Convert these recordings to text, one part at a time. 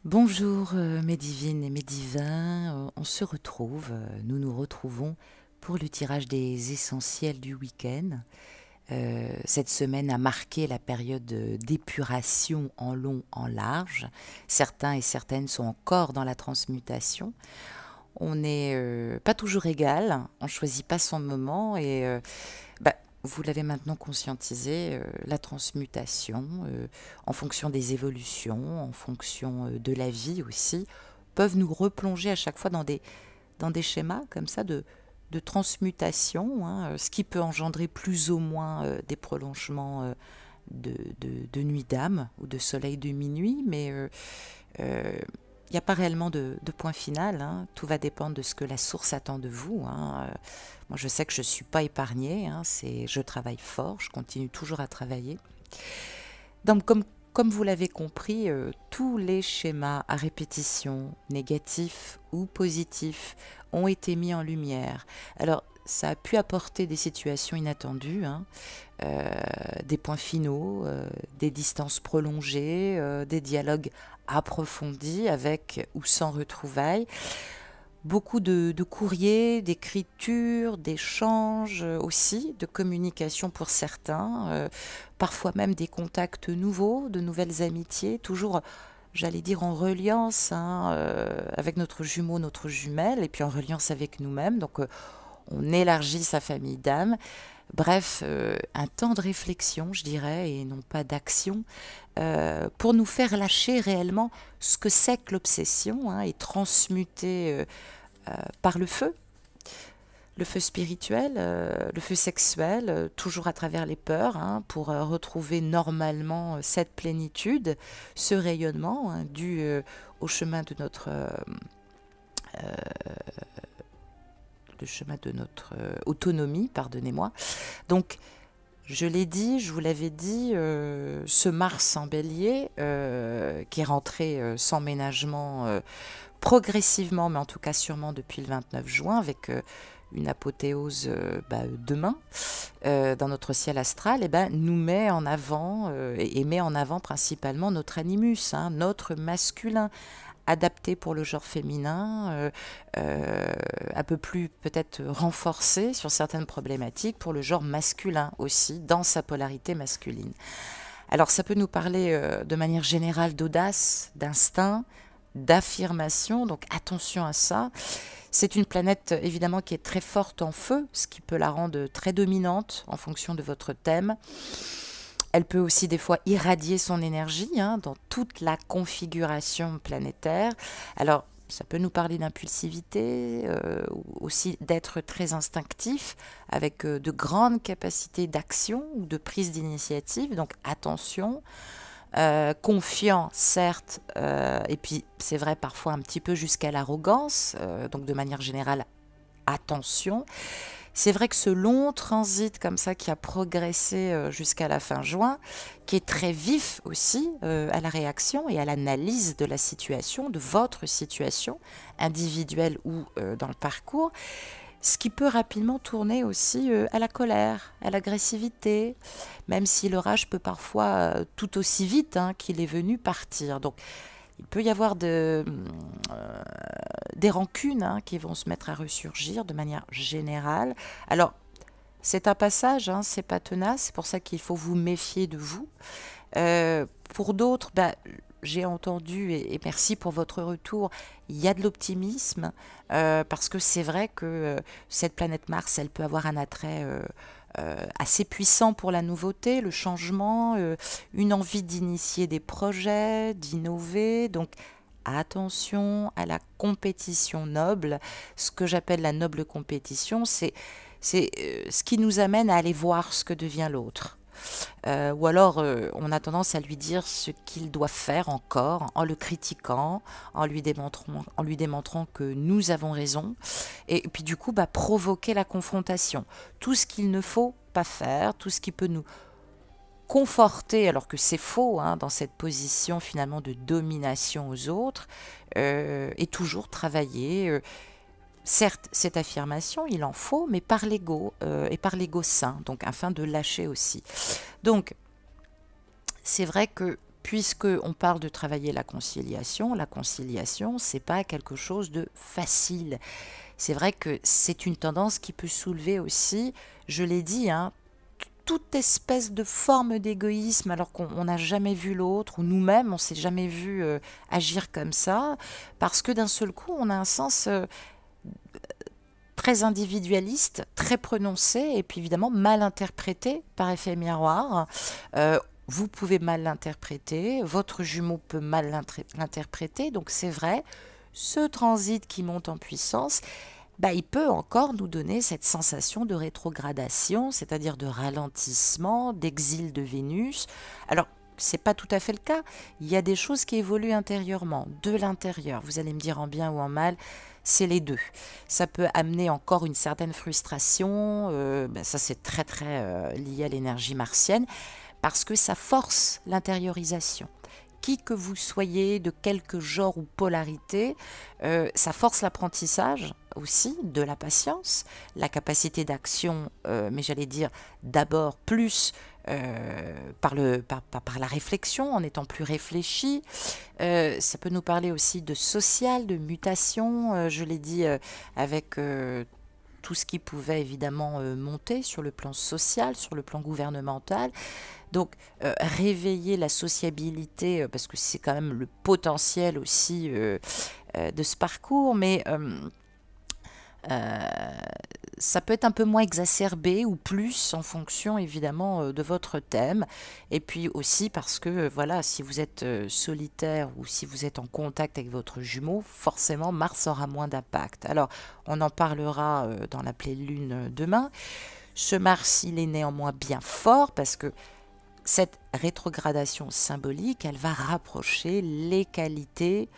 Bonjour mes divines et mes divins, on se retrouve, nous nous retrouvons pour le tirage des essentiels du week-end. Cette semaine a marqué la période d'épuration en long, en large. Certains et certaines sont encore dans la transmutation. On n'est pas toujours égal, on ne choisit pas son moment et bah, vous l'avez maintenant conscientisé, la transmutation, en fonction des évolutions, en fonction de la vie aussi, peuvent nous replonger à chaque fois dans des schémas comme ça de transmutation, hein, ce qui peut engendrer plus ou moins des prolongements de nuit d'âme ou de soleil de minuit, mais il n'y a pas réellement de point final, hein. Tout va dépendre de ce que la source attend de vous, hein. Moi, je sais que je ne suis pas épargnée, hein. Je travaille fort, je continue toujours à travailler. Donc, comme vous l'avez compris, tous les schémas à répétition, négatifs ou positifs, ont été mis en lumière. Alors, ça a pu apporter des situations inattendues, hein, des points finaux, des distances prolongées, des dialogues approfondis avec ou sans retrouvailles. Beaucoup de courriers, d'écriture, d'échanges aussi, de communication pour certains, parfois même des contacts nouveaux, de nouvelles amitiés, toujours, j'allais dire, en reliance, hein, avec notre jumeau, notre jumelle, et puis en reliance avec nous-mêmes. Donc on élargit sa famille d'âmes. Bref, un temps de réflexion, je dirais, et non pas d'action, pour nous faire lâcher réellement ce que c'est que l'obsession, hein, et transmuter par le feu spirituel, le feu sexuel, toujours à travers les peurs, hein, pour retrouver normalement cette plénitude, ce rayonnement, hein, dû au chemin de notre le chemin de notre autonomie, pardonnez-moi. Donc, je l'ai dit, je vous l'avais dit, ce Mars en bélier, qui est rentré sans ménagement progressivement, mais en tout cas sûrement depuis le 29 juin, avec une apothéose demain, dans notre ciel astral, et nous met en avant, et met en avant principalement notre animus, hein, notre masculin, adapté pour le genre féminin, un peu plus peut-être renforcé sur certaines problématiques pour le genre masculin aussi, dans sa polarité masculine. Alors ça peut nous parler de manière générale d'audace, d'instinct, d'affirmation, donc attention à ça. C'est une planète évidemment qui est très forte en feu, ce qui peut la rendre très dominante en fonction de votre thème. Elle peut aussi des fois irradier son énergie, hein, dans toute la configuration planétaire. Alors, ça peut nous parler d'impulsivité, aussi d'être très instinctif, avec de grandes capacités d'action ou de prise d'initiative. Donc attention, confiant certes, et puis c'est vrai parfois un petit peu jusqu'à l'arrogance, donc de manière générale, attention. C'est vrai que ce long transit comme ça qui a progressé jusqu'à la fin juin, qui est très vif aussi à la réaction et à l'analyse de la situation, de votre situation individuelle ou dans le parcours, ce qui peut rapidement tourner aussi à la colère, à l'agressivité, même si l'orage peut parfois tout aussi vite, hein, qu'il est venu partir. Donc il peut y avoir des rancunes, hein, qui vont se mettre à ressurgir de manière générale. Alors, c'est un passage, hein, c'est pas tenace, c'est pour ça qu'il faut vous méfier de vous. Pour d'autres, j'ai entendu, et merci pour votre retour, il y a de l'optimisme, parce que c'est vrai que cette planète Mars, elle peut avoir un attrait assez puissant pour la nouveauté, le changement, une envie d'initier des projets, d'innover. Donc attention à la compétition noble. Ce que j'appelle la noble compétition, c'est ce qui nous amène à aller voir ce que devient l'autre. Ou alors on a tendance à lui dire ce qu'il doit faire encore, en le critiquant, en lui démontrant que nous avons raison, et puis du coup provoquer la confrontation. Tout ce qu'il ne faut pas faire, tout ce qui peut nous conforter, alors que c'est faux, hein, dans cette position finalement de domination aux autres, et toujours travailler. Certes, cette affirmation, il en faut, mais par l'ego, et par l'ego sain, donc afin de lâcher aussi. Donc, c'est vrai que puisque on parle de travailler la conciliation, c'est pas quelque chose de facile. C'est vrai que c'est une tendance qui peut soulever aussi, je l'ai dit, hein, toute espèce de forme d'égoïsme alors qu'on n'a jamais vu l'autre, ou nous-mêmes on s'est jamais vu agir comme ça, parce que d'un seul coup on a un sens très individualiste, très prononcé, et puis évidemment mal interprété par effet miroir. Vous pouvez mal l'interpréter, votre jumeau peut mal l'interpréter, donc c'est vrai, ce transit qui monte en puissance, bah, il peut encore nous donner cette sensation de rétrogradation, c'est-à-dire de ralentissement, d'exil de Vénus. Alors, c'est pas tout à fait le cas. Il y a des choses qui évoluent intérieurement, de l'intérieur. Vous allez me dire en bien ou en mal, c'est les deux. Ça peut amener encore une certaine frustration. Ça, c'est très très lié à l'énergie martienne, parce que ça force l'intériorisation. Qui que vous soyez, de quelque genre ou polarité, ça force l'apprentissage aussi de la patience, la capacité d'action, mais j'allais dire d'abord plus par la réflexion, en étant plus réfléchi. Ça peut nous parler aussi de social, de mutation, je l'ai dit, avec tout ce qui pouvait évidemment monter sur le plan social, sur le plan gouvernemental. Donc, réveiller la sociabilité, parce que c'est quand même le potentiel aussi de ce parcours, mais ça peut être un peu moins exacerbé ou plus en fonction évidemment de votre thème. Et puis aussi parce que voilà, si vous êtes solitaire ou si vous êtes en contact avec votre jumeau, forcément Mars aura moins d'impact. Alors, on en parlera dans la pleine lune demain. Ce Mars, il est néanmoins bien fort parce que cette rétrogradation symbolique, elle va rapprocher les qualités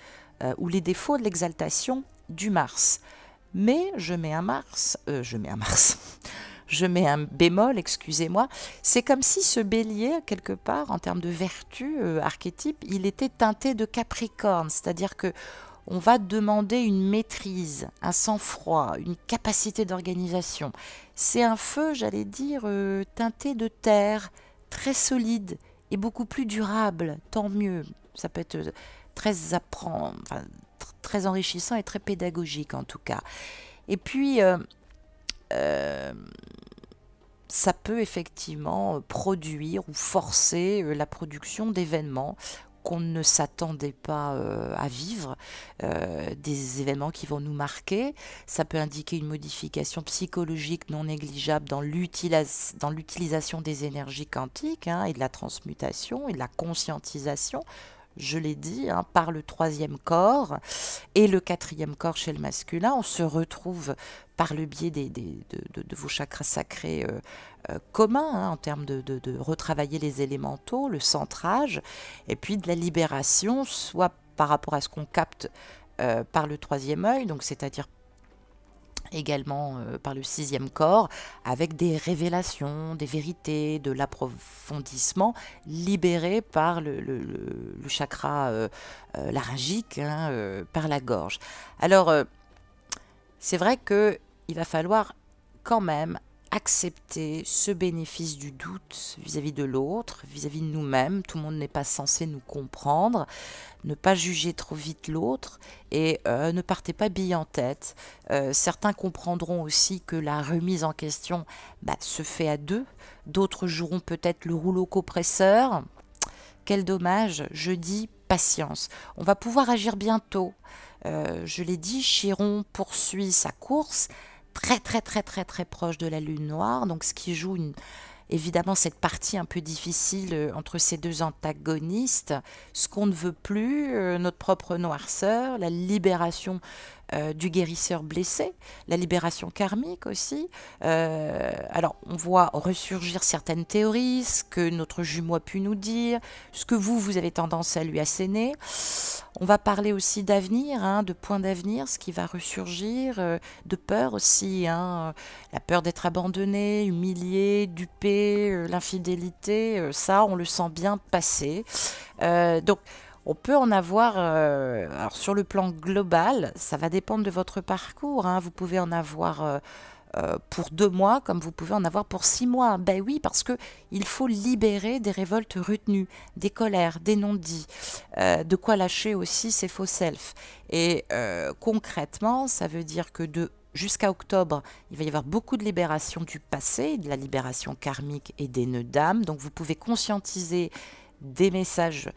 ou les défauts de l'exaltation du Mars. Mais je mets un bémol, excusez-moi. C'est comme si ce bélier, quelque part, en termes de vertu archétype, il était teinté de Capricorne, c'est-à-dire que on va demander une maîtrise, un sang-froid, une capacité d'organisation. C'est un feu, j'allais dire, teinté de terre, très solide et beaucoup plus durable, tant mieux. Ça peut être très très enrichissant et très pédagogique en tout cas. Et puis, ça peut effectivement produire ou forcer la production d'événements qu'on ne s'attendait pas à vivre, des événements qui vont nous marquer. Ça peut indiquer une modification psychologique non négligeable dans l'utilisation des énergies quantiques et de la transmutation et de la conscientisation. Je l'ai dit, par le troisième corps et le quatrième corps chez le masculin, on se retrouve par le biais de vos chakras sacrés communs, en termes de retravailler les élémentaux, le centrage, et puis de la libération, soit par rapport à ce qu'on capte par le troisième œil, donc c'est-à-dire également par le sixième corps, avec des révélations, des vérités, de l'approfondissement libéré par le chakra laryngique, par la gorge. Alors, c'est vrai qu'il va falloir quand même accepter ce bénéfice du doute vis-à-vis de l'autre, vis-à-vis de nous-mêmes. Tout le monde n'est pas censé nous comprendre. Ne pas juger trop vite l'autre et ne partez pas bille en tête. Certains comprendront aussi que la remise en question se fait à deux. D'autres joueront peut-être le rouleau compresseur. Quel dommage, je dis patience. On va pouvoir agir bientôt. Je l'ai dit, Chiron poursuit sa course très proche de la lune noire, donc ce qui joue évidemment cette partie un peu difficile entre ces deux antagonistes, ce qu'on ne veut plus, notre propre noirceur, la libération du guérisseur blessé, la libération karmique aussi. Alors on voit ressurgir certaines théories, ce que notre jumeau a pu nous dire, ce que vous avez tendance à lui asséner. On va parler aussi d'avenir, de points d'avenir, ce qui va ressurgir, de peur aussi, la peur d'être abandonné, humilié, dupé, l'infidélité, ça on le sent bien passer. Donc on peut en avoir, alors sur le plan global, ça va dépendre de votre parcours, vous pouvez en avoir pour 2 mois comme vous pouvez en avoir pour 6 mois. Ben oui, parce que il faut libérer des révoltes retenues, des colères, des non-dits, de quoi lâcher aussi ses faux self. Et concrètement, ça veut dire que jusqu'à octobre, il va y avoir beaucoup de libération du passé, de la libération karmique et des nœuds d'âme. Donc vous pouvez conscientiser des messages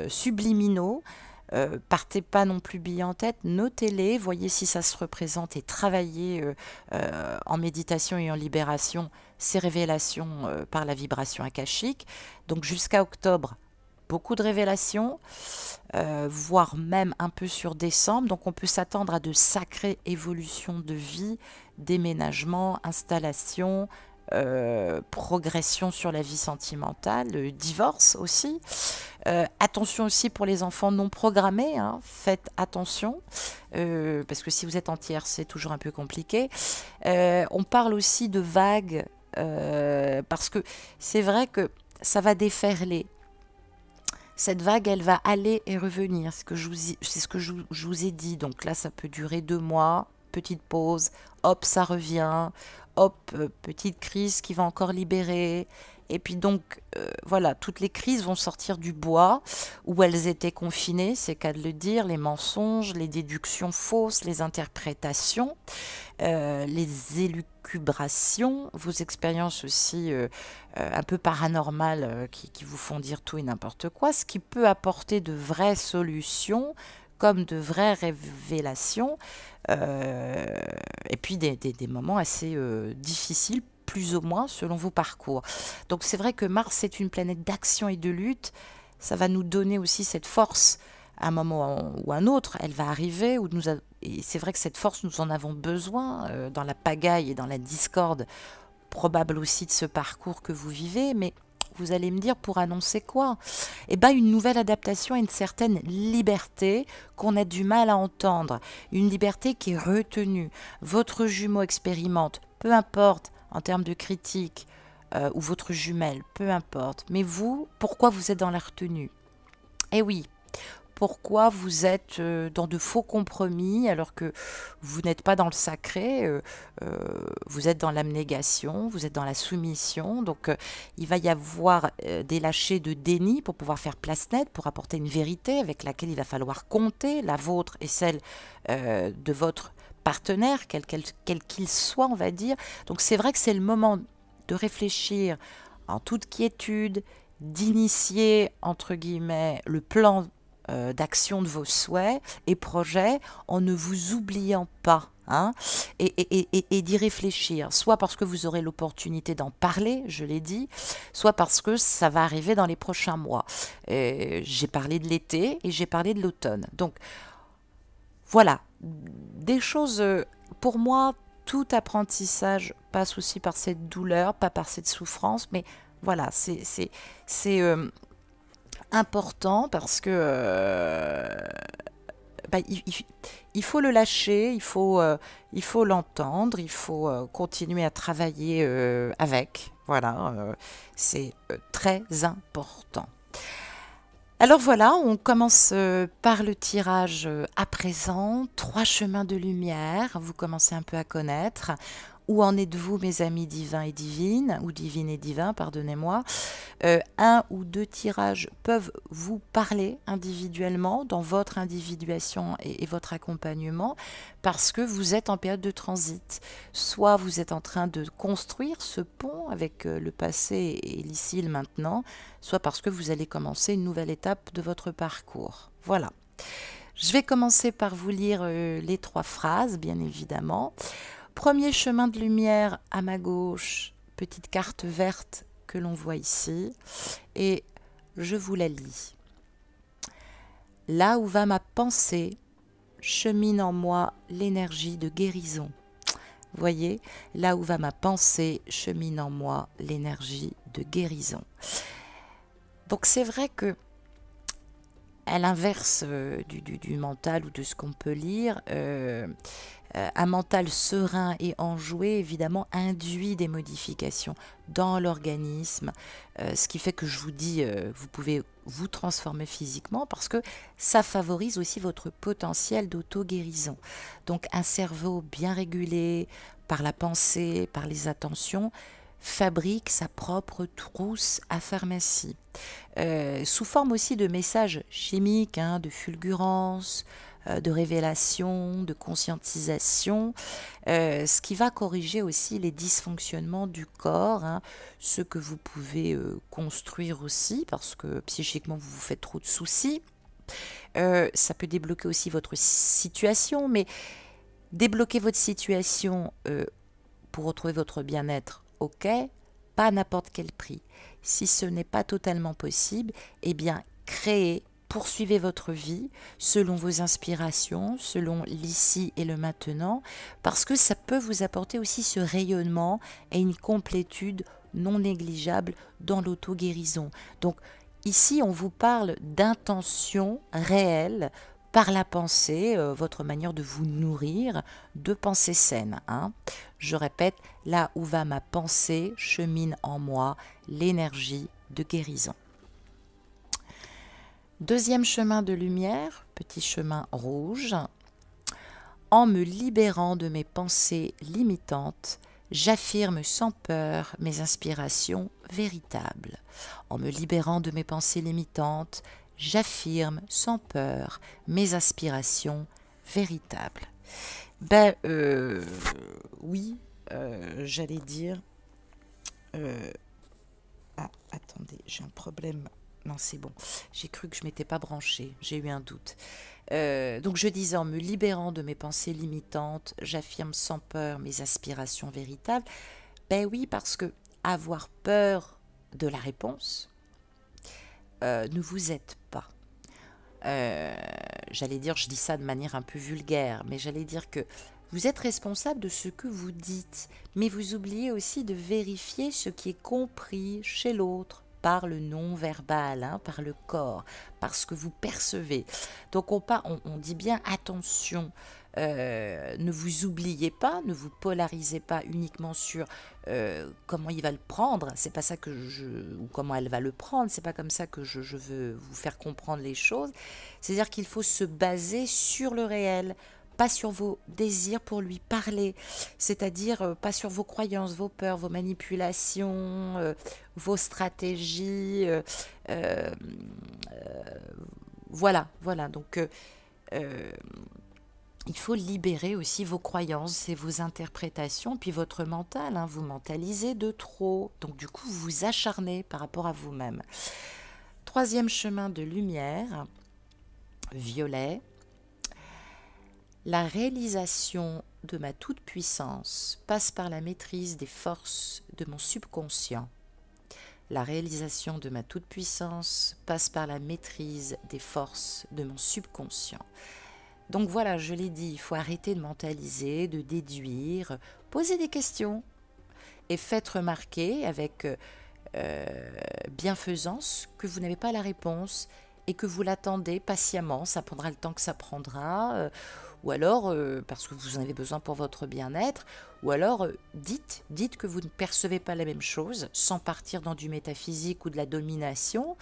subliminaux. Partez pas non plus billes en tête, notez-les, voyez si ça se représente et travaillez en méditation et en libération ces révélations par la vibration akashique. Donc jusqu'à octobre, beaucoup de révélations, voire même un peu sur décembre. Donc on peut s'attendre à de sacrées évolutions de vie, déménagement, installation, progression sur la vie sentimentale, divorce aussi. Attention aussi pour les enfants non programmés, hein, faites attention, parce que si vous êtes entière, c'est toujours un peu compliqué. On parle aussi de vagues, parce que c'est vrai que ça va déferler. Cette vague, elle va aller et revenir, c'est ce que je vous ai dit. Donc là, ça peut durer 2 mois, petite pause, hop, ça revient, hop, petite crise qui va encore libérer. Et puis donc, voilà, toutes les crises vont sortir du bois où elles étaient confinées, c'est qu'à de le dire, les mensonges, les déductions fausses, les interprétations, les élucubrations, vos expériences aussi un peu paranormales qui vous font dire tout et n'importe quoi, ce qui peut apporter de vraies solutions comme de vraies révélations, et puis des moments assez difficiles, plus ou moins, selon vos parcours. Donc c'est vrai que Mars est une planète d'action et de lutte, ça va nous donner aussi cette force à un moment ou à un autre, elle va arriver, et c'est vrai que cette force, nous en avons besoin dans la pagaille et dans la discorde, probable aussi de ce parcours que vous vivez, mais vous allez me dire pour annoncer quoi? Eh bien, une nouvelle adaptation à une certaine liberté qu'on a du mal à entendre, une liberté qui est retenue. Votre jumeau expérimente, peu importe en termes de critique, ou votre jumelle, peu importe. Mais vous, pourquoi vous êtes dans la retenue? Eh oui, pourquoi vous êtes dans de faux compromis alors que vous n'êtes pas dans le sacré, vous êtes dans l'abnégation, vous êtes dans la soumission. Donc il va y avoir des lâchers de déni pour pouvoir faire place nette, pour apporter une vérité avec laquelle il va falloir compter, la vôtre et celle de votre partenaire, quel qu'il soit, on va dire. Donc c'est vrai que c'est le moment de réfléchir en toute quiétude, d'initier, entre guillemets, le plan d'action de vos souhaits et projets en ne vous oubliant pas, hein, et d'y réfléchir, soit parce que vous aurez l'opportunité d'en parler, je l'ai dit, soit parce que ça va arriver dans les prochains mois. J'ai parlé de l'été et j'ai parlé de l'automne. Donc voilà, des choses, pour moi, tout apprentissage passe aussi par cette douleur, pas par cette souffrance, mais voilà, c'est important parce que bah, il faut le lâcher, il faut l'entendre, il faut continuer à travailler avec. Voilà, c'est très important. Alors voilà, on commence par le tirage à présent. 3 chemins de lumière, vous commencez un peu à connaître. Où en êtes-vous, mes amis divins et divines, ou divines et divins, pardonnez-moi. 1 ou 2 tirages peuvent vous parler individuellement dans votre individuation et votre accompagnement parce que vous êtes en période de transit. Soit vous êtes en train de construire ce pont avec le passé et l'ici le maintenant, soit parce que vous allez commencer une nouvelle étape de votre parcours. Voilà. Je vais commencer par vous lire les 3 phrases, bien évidemment. Premier chemin de lumière à ma gauche, petite carte verte que l'on voit ici, et je vous la lis. Là où va ma pensée, chemine en moi l'énergie de guérison. Voyez, là où va ma pensée, chemine en moi l'énergie de guérison. Donc c'est vrai que à l'inverse du mental ou de ce qu'on peut lire, un mental serein et enjoué, évidemment, induit des modifications dans l'organisme, ce qui fait que je vous dis, vous pouvez vous transformer physiquement parce que ça favorise aussi votre potentiel d'auto-guérison. Donc un cerveau bien régulé, par la pensée, par les attentions, fabrique sa propre trousse à pharmacie, sous forme aussi de messages chimiques, hein, de fulgurance, de révélation, de conscientisation, ce qui va corriger aussi les dysfonctionnements du corps, hein, ce que vous pouvez construire aussi, parce que psychiquement vous vous faites trop de soucis. Ça peut débloquer aussi votre situation, mais débloquer votre situation pour retrouver votre bien-être, ok, pas à n'importe quel prix. Si ce n'est pas totalement possible, eh bien, créez, poursuivez votre vie selon vos inspirations, selon l'ici et le maintenant, parce que ça peut vous apporter aussi ce rayonnement et une complétude non négligeable dans l'auto-guérison. Donc, ici, on vous parle d'intention réelle par la pensée, votre manière de vous nourrir, de pensée saine, hein. Je répète, là où va ma pensée, chemine en moi l'énergie de guérison. Deuxième chemin de lumière, petit chemin rouge. En me libérant de mes pensées limitantes, j'affirme sans peur mes inspirations véritables. En me libérant de mes pensées limitantes, j'affirme sans peur mes aspirations véritables. Ben oui, j'allais dire... ah, attendez, j'ai un problème. Non, c'est bon. J'ai cru que je m'étais pas branchée. J'ai eu un doute. Donc je disais, en me libérant de mes pensées limitantes, j'affirme sans peur mes aspirations véritables. Ben oui, parce que avoir peur de la réponse ne vous aide pas. J'allais dire, je dis ça de manière un peu vulgaire, mais j'allais dire que vous êtes responsable de ce que vous dites, mais vous oubliez aussi de vérifier ce qui est compris chez l'autre par le non-verbal, hein, par le corps, par ce que vous percevez. Donc on dit bien attention, ne vous oubliez pas, ne vous polarisez pas uniquement sur comment il va le prendre, c'est pas ça que ou comment elle va le prendre, c'est pas comme ça que je veux vous faire comprendre les choses. C'est-à-dire qu'il faut se baser sur le réel, pas sur vos désirs pour lui parler, c'est-à-dire pas sur vos croyances, vos peurs, vos manipulations, vos stratégies. Voilà. Donc, il faut libérer aussi vos croyances et vos interprétations, puis votre mental, hein, vous mentalisez de trop, donc du coup vous vous acharnez par rapport à vous-même. Troisième chemin de lumière, violet. La réalisation de ma toute-puissance passe par la maîtrise des forces de mon subconscient. La réalisation de ma toute-puissance passe par la maîtrise des forces de mon subconscient. Donc voilà, je l'ai dit, il faut arrêter de mentaliser, de déduire, poser des questions et faites remarquer avec bienfaisance que vous n'avez pas la réponse et que vous l'attendez patiemment, ça prendra le temps que ça prendra, ou alors parce que vous en avez besoin pour votre bien-être, ou alors dites que vous ne percevez pas la même chose, sans partir dans du métaphysique ou de la domination,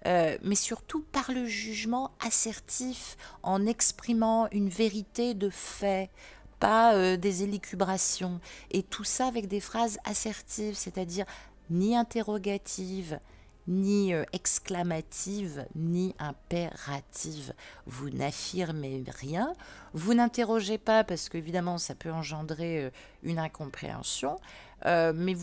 mais surtout par le jugement assertif, en exprimant une vérité de fait, pas des élucubrations, et tout ça avec des phrases assertives, c'est-à-dire ni interrogatives, ni exclamative, ni impérative. Vous n'affirmez rien, vous n'interrogez pas parce qu'évidemment ça peut engendrer une incompréhension, mais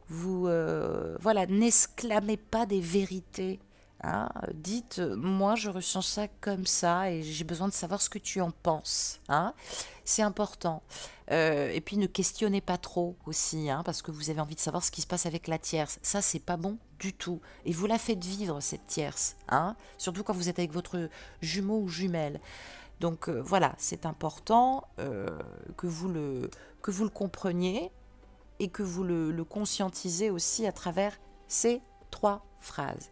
voilà, n'exclamez pas des vérités. Hein, dites, moi je ressens ça comme ça et j'ai besoin de savoir ce que tu en penses. Hein, c'est important. Et puis ne questionnez pas trop aussi, hein, parce que vous avez envie de savoir ce qui se passe avec la tierce. Ça, c'est pas bon du tout. Et vous la faites vivre, cette tierce. Hein, surtout quand vous êtes avec votre jumeau ou jumelle. Donc voilà, c'est important que vous le compreniez et que vous le conscientisez aussi à travers ces 3 phrases.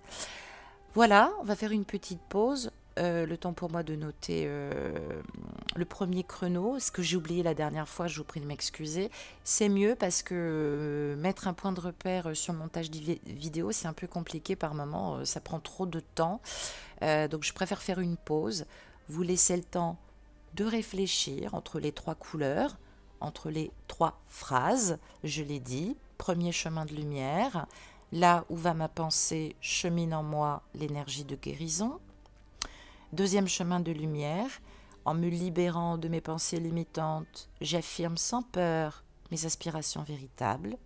Voilà, on va faire une petite pause. Le temps pour moi de noter le premier chrono. Ce que j'ai oublié la dernière fois, je vous prie de m'excuser. C'est mieux parce que mettre un point de repère sur le montage vidéo, c'est un peu compliqué par moment. Ça prend trop de temps. Donc je préfère faire une pause. Vous laissez le temps de réfléchir entre les 3 couleurs. entre les 3 phrases. Je l'ai dit, premier chemin de lumière, là où va ma pensée chemine en moi l'énergie de guérison. Deuxième chemin de lumière, en me libérant de mes pensées limitantes, j'affirme sans peur mes aspirations véritables.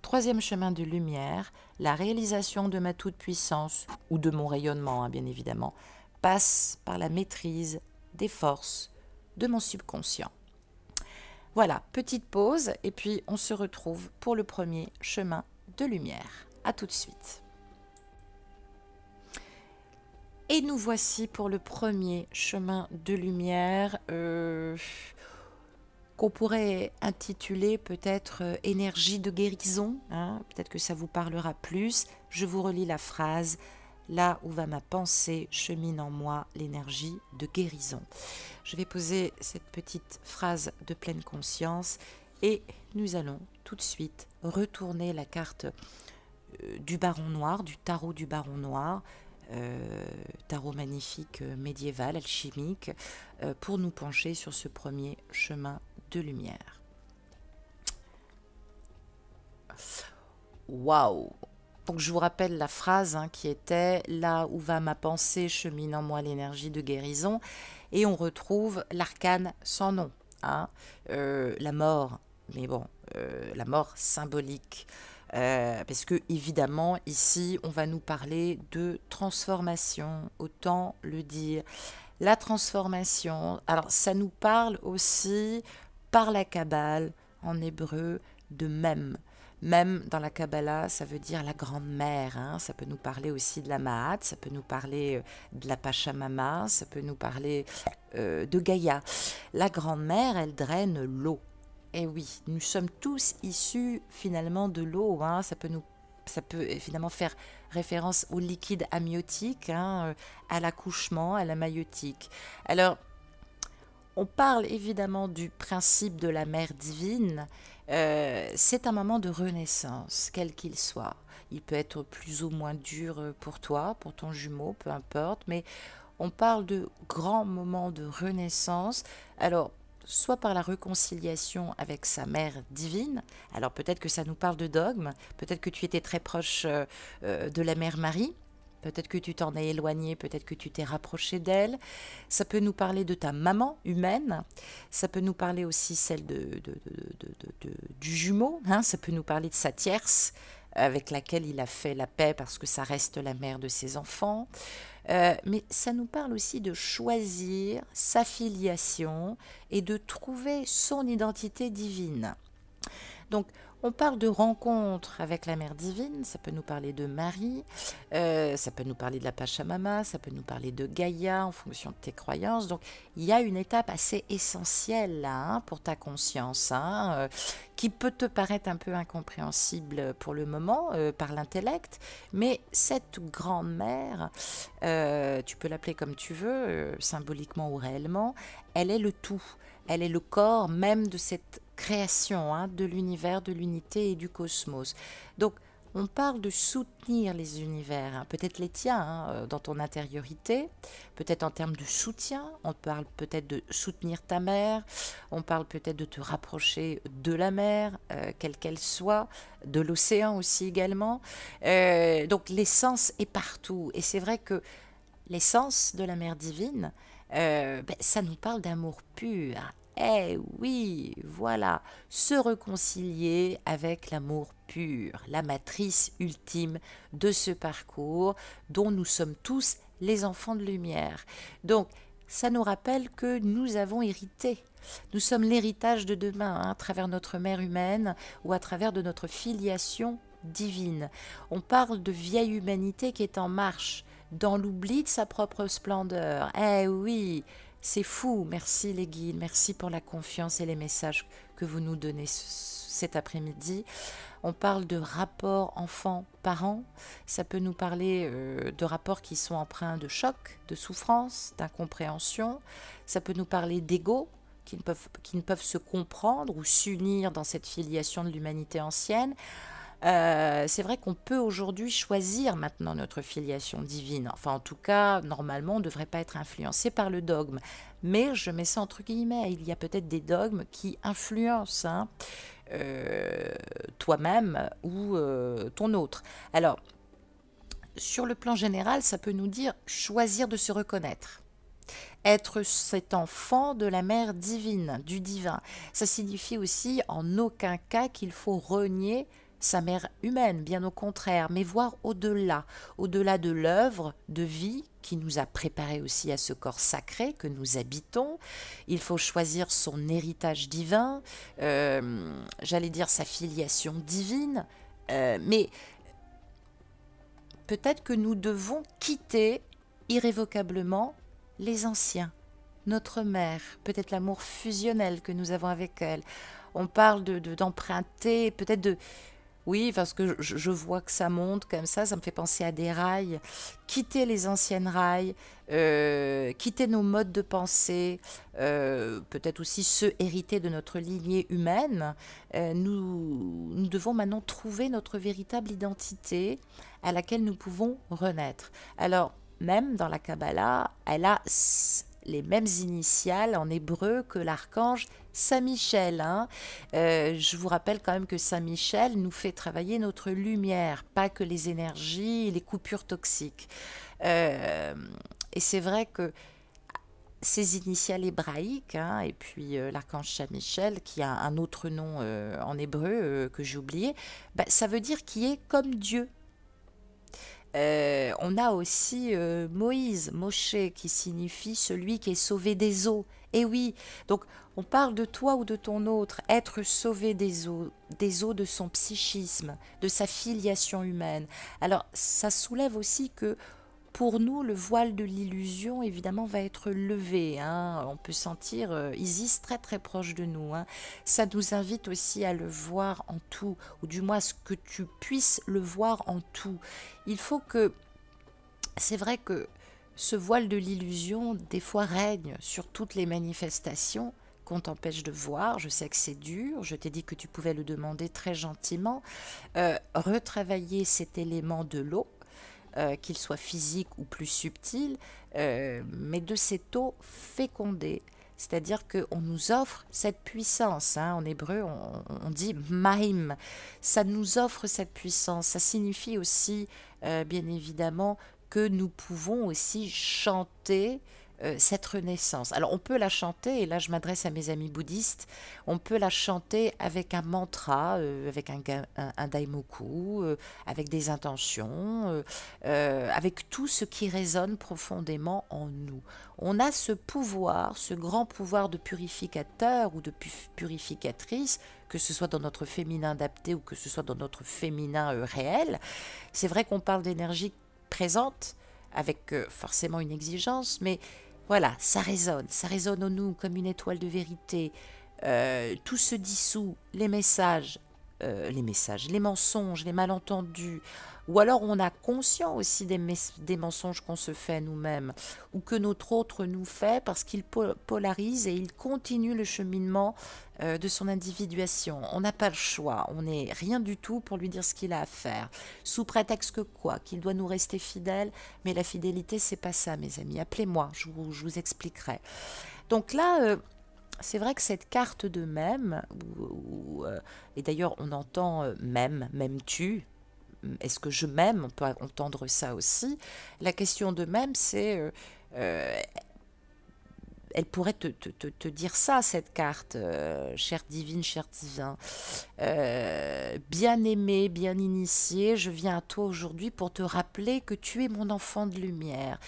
Troisième chemin de lumière, la réalisation de ma toute-puissance, ou de mon rayonnement, bien évidemment, passe par la maîtrise des forces de mon subconscient. Voilà, petite pause, et puis on se retrouve pour le premier chemin de lumière. À tout de suite. Et nous voici pour le premier chemin de lumière qu'on pourrait intituler peut-être énergie de guérison, hein, peut-être que ça vous parlera plus. Je vous relis la phrase, là où va ma pensée chemine en moi l'énergie de guérison. Je vais poser cette petite phrase de pleine conscience et nous allons tout de suite retourner la carte du Baron Noir, du tarot du Baron Noir, tarot magnifique médiéval, alchimique, pour nous pencher sur ce premier chemin de lumière. Waouh! Donc je vous rappelle la phrase qui était « Là où va ma pensée chemine en moi l'énergie de guérison » et on retrouve l'arcane sans nom, la mort, mais bon, la mort symbolique. Parce que évidemment ici on va nous parler de transformation, autant le dire. La transformation, alors ça nous parle aussi par la Kabbale en hébreu de Mem. Mem dans la Kabbalah, ça veut dire la grande mère, ça peut nous parler aussi de la Mahat, ça peut nous parler de la Pachamama, ça peut nous parler de Gaïa. La grande mère, elle draine l'eau. Et oui, nous sommes tous issus finalement de l'eau, ça peut évidemment faire référence au liquide amniotique, à l'accouchement, à la maïotique. Alors, on parle évidemment du principe de la mère divine. C'est un moment de renaissance, quel qu'il soit. Il peut être plus ou moins dur pour toi, pour ton jumeau, peu importe, mais on parle de grands moments de renaissance. Alors, soit par la réconciliation avec sa mère divine, alors peut-être que ça nous parle de dogme, peut-être que tu étais très proche de la mère Marie, peut-être que tu t'en es éloigné, peut-être que tu t'es rapproché d'elle, ça peut nous parler de ta maman humaine, ça peut nous parler aussi celle du jumeau, ça peut nous parler de sa tierce, avec laquelle il a fait la paix parce que ça reste la mère de ses enfants. Mais ça nous parle aussi de choisir sa filiation et de trouver son identité divine. Donc, on parle de rencontre avec la mère divine, ça peut nous parler de Marie, ça peut nous parler de la Pachamama, ça peut nous parler de Gaïa en fonction de tes croyances. Donc, il y a une étape assez essentielle là pour ta conscience, qui peut te paraître un peu incompréhensible pour le moment par l'intellect, mais cette grande-mère, tu peux l'appeler comme tu veux, symboliquement ou réellement, elle est le tout, elle est le corps même de cette création de l'univers, de l'unité et du cosmos. Donc, on parle de soutenir les univers, peut-être les tiens dans ton intériorité, peut-être en termes de soutien, on parle peut-être de soutenir ta mère, on parle peut-être de te rapprocher de la mer, quelle qu'elle soit, de l'océan aussi également. Donc, l'essence est partout et c'est vrai que l'essence de la mère divine, ça nous parle d'amour pur. Eh oui, voilà, se réconcilier avec l'amour pur, la matrice ultime de ce parcours dont nous sommes tous les enfants de lumière. Donc, ça nous rappelle que nous avons hérité. Nous sommes l'héritage de demain à travers notre mère humaine ou à travers de notre filiation divine. On parle de vieille humanité qui est en marche, dans l'oubli de sa propre splendeur. Eh oui, c'est fou, merci les guides, merci pour la confiance et les messages que vous nous donnez cet après-midi. On parle de rapports enfants-parents, ça peut nous parler de rapports qui sont empreints de choc, de souffrance, d'incompréhension, ça peut nous parler d'ego, qui ne peuvent se comprendre ou s'unir dans cette filiation de l'humanité ancienne, C'est vrai qu'on peut aujourd'hui choisir maintenant notre filiation divine. Enfin, en tout cas, normalement, on ne devrait pas être influencé par le dogme. Mais je mets ça entre guillemets, il y a peut-être des dogmes qui influencent, hein, euh, toi-même ou ton autre. Alors, sur le plan général, ça peut nous dire choisir de se reconnaître. Être cet enfant de la mère divine, du divin. Ça signifie aussi en aucun cas qu'il faut renier sa mère humaine, bien au contraire, mais voir au-delà, au-delà de l'œuvre de vie qui nous a préparés aussi à ce corps sacré que nous habitons. Il faut choisir son héritage divin, j'allais dire sa filiation divine, mais peut-être que nous devons quitter irrévocablement les anciens, notre mère, peut-être l'amour fusionnel que nous avons avec elle. On parle d'emprunter, peut-être de... Oui, parce que je vois que ça monte comme ça me fait penser à des rails. Quitter les anciennes rails, quitter nos modes de pensée, peut-être aussi ceux hérités de notre lignée humaine. Nous devons maintenant trouver notre véritable identité à laquelle nous pouvons renaître. Alors, même dans la Kabbalah, elle a les mêmes initiales en hébreu que l'archange Saint-Michel. Hein. Je vous rappelle quand même que Saint-Michel nous fait travailler notre lumière, pas que les énergies, les coupures toxiques. Et c'est vrai que ces initiales hébraïques, hein, et puis l'archange Saint-Michel, qui a un autre nom en hébreu que j'ai oublié, bah, ça veut dire qui est comme Dieu. On a aussi Moïse, Moshe, qui signifie celui qui est sauvé des eaux. Et oui, donc on parle de toi ou de ton autre, être sauvé des eaux de son psychisme, de sa filiation humaine. Alors ça soulève aussi que pour nous, le voile de l'illusion, évidemment, va être levé. Hein. On peut sentir Isis très très proche de nous. Hein. Ça nous invite aussi à le voir en tout, ou du moins à ce que tu puisses le voir en tout. Il faut que... C'est vrai que ce voile de l'illusion, des fois, règne sur toutes les manifestations qu'on t'empêche de voir. Je sais que c'est dur, je t'ai dit que tu pouvais le demander très gentiment. Retravailler cet élément de l'eau, qu'il soit physique ou plus subtil, mais de cette eau fécondée. C'est-à-dire qu'on nous offre cette puissance. Hein. En hébreu, on dit maïm. Ça nous offre cette puissance. Ça signifie aussi, bien évidemment, que nous pouvons aussi chanter cette renaissance. Alors on peut la chanter, et là je m'adresse à mes amis bouddhistes, on peut la chanter avec un mantra, avec un daimoku, avec des intentions, avec tout ce qui résonne profondément en nous. On a ce pouvoir, ce grand pouvoir de purificateur ou de purificatrice, que ce soit dans notre féminin adapté ou que ce soit dans notre féminin réel. C'est vrai qu'on parle d'énergie présente, avec forcément une exigence, mais voilà, ça résonne en nous comme une étoile de vérité. Tout se dissout, les mensonges, les malentendus, ou alors on a conscience aussi des mensonges qu'on se fait nous-mêmes, ou que notre autre nous fait parce qu'il polarise et il continue le cheminement de son individuation. On n'a pas le choix, on n'est rien du tout pour lui dire ce qu'il a à faire, sous prétexte que quoi, qu'il doit nous rester fidèle, mais la fidélité c'est pas ça mes amis, appelez-moi, je vous expliquerai. Donc là, c'est vrai que cette carte de même, et d'ailleurs on entend m'aimes-tu, est-ce que je m'aime, on peut entendre ça aussi. La question de même, c'est, elle pourrait te dire ça, cette carte, chère divine, cher divin. Bien aimé, bien initié, je viens à toi aujourd'hui pour te rappeler que tu es mon enfant de lumière.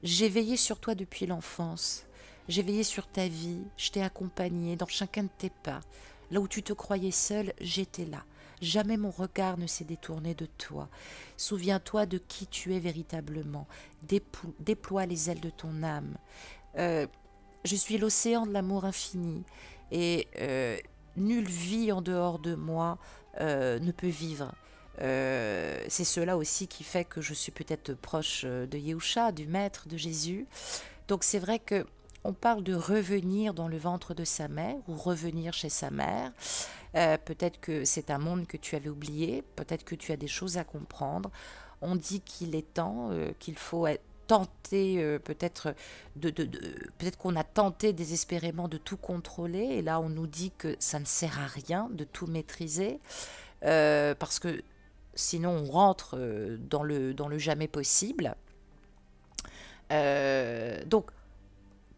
J'ai veillé sur toi depuis l'enfance. J'ai veillé sur ta vie, je t'ai accompagné dans chacun de tes pas. Là où tu te croyais seul, j'étais là. Jamais mon regard ne s'est détourné de toi. Souviens-toi de qui tu es véritablement. Déploie les ailes de ton âme. Je suis l'océan de l'amour infini et nulle vie en dehors de moi ne peut vivre. C'est cela aussi qui fait que je suis peut-être proche de Yehusha, du Maître, de Jésus. Donc c'est vrai que on parle de revenir dans le ventre de sa mère ou revenir chez sa mère. Peut-être que c'est un monde que tu avais oublié, peut-être que tu as des choses à comprendre. On dit qu'il est temps, qu'il faut tenter, peut-être qu'on a tenté désespérément de tout contrôler, et là on nous dit que ça ne sert à rien de tout maîtriser, parce que sinon on rentre dans le jamais possible. Donc,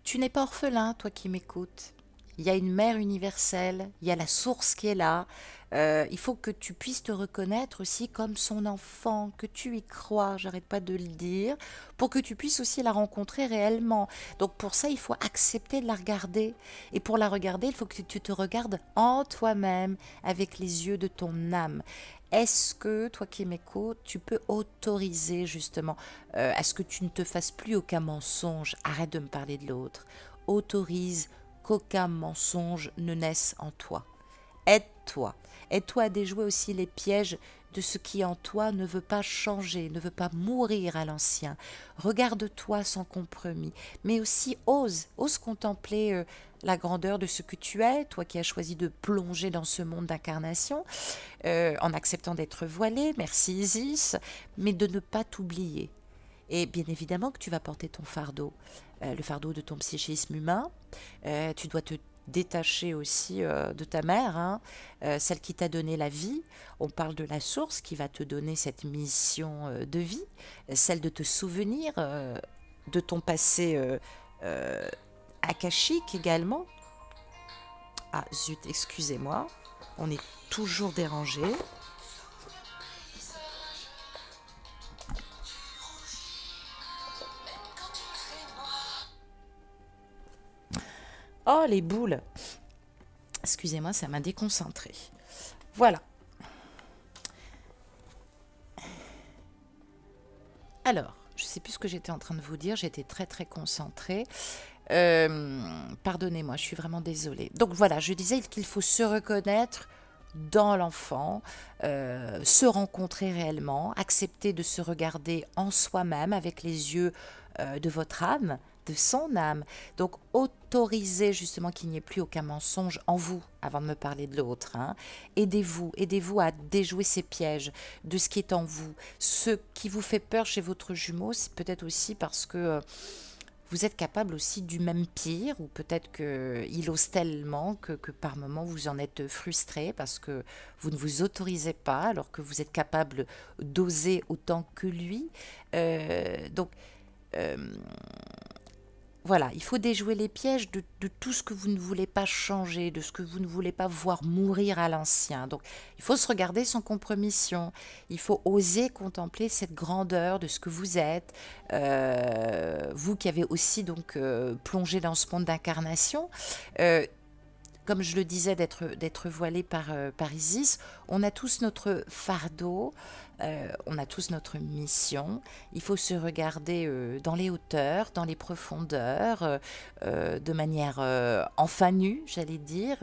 tu n'es pas orphelin, toi qui m'écoutes. Il y a une mère universelle, il y a la source qui est là. Il faut que tu puisses te reconnaître aussi comme son enfant, que tu y crois, j'arrête pas de le dire, pour que tu puisses aussi la rencontrer réellement. Donc pour ça, il faut accepter de la regarder. Et pour la regarder, il faut que tu te regardes en toi-même, avec les yeux de ton âme. Est-ce que, toi qui m'écoutes, tu peux autoriser justement à ce que tu ne te fasses plus aucun mensonge? Arrête de me parler de l'autre. Autorise qu'aucun mensonge ne naisse en toi. Aide-toi. Aide-toi à déjouer aussi les pièges de ce qui en toi ne veut pas changer, ne veut pas mourir à l'ancien. Regarde-toi sans compromis, mais aussi ose contempler la grandeur de ce que tu es, toi qui as choisi de plonger dans ce monde d'incarnation, en acceptant d'être voilé, merci Isis, mais de ne pas t'oublier. Et bien évidemment que tu vas porter ton fardeau, le fardeau de ton psychisme humain. Tu dois te détacher aussi de ta mère, hein, celle qui t'a donné la vie. On parle de la source qui va te donner cette mission de vie, celle de te souvenir de ton passé akashique également. Ah zut, excusez-moi, on est toujours dérangé. Oh, les boules. Excusez-moi, ça m'a déconcentré. Voilà. Alors, je ne sais plus ce que j'étais en train de vous dire. J'étais très, très concentrée. Pardonnez-moi, je suis vraiment désolée. Donc voilà, je disais qu'il faut se reconnaître dans l'enfant, se rencontrer réellement, accepter de se regarder en soi-même avec les yeux de votre âme, de son âme. Donc autorisez justement qu'il n'y ait plus aucun mensonge en vous avant de me parler de l'autre. Hein. Aidez-vous à déjouer ces pièges de ce qui est en vous. Ce qui vous fait peur chez votre jumeau, c'est peut-être aussi parce que vous êtes capable aussi du même pire, ou peut-être qu'il ose tellement que par moments vous en êtes frustré parce que vous ne vous autorisez pas alors que vous êtes capable d'oser autant que lui. Donc, voilà, il faut déjouer les pièges de tout ce que vous ne voulez pas changer, de ce que vous ne voulez pas voir mourir à l'ancien. Donc, il faut se regarder sans compromission. Il faut oser contempler cette grandeur de ce que vous êtes. Vous qui avez aussi donc plongé dans ce monde d'incarnation. Comme je le disais, d'être voilé par Isis, on a tous notre fardeau, on a tous notre mission. Il faut se regarder dans les hauteurs, dans les profondeurs, de manière enfin nue, j'allais dire,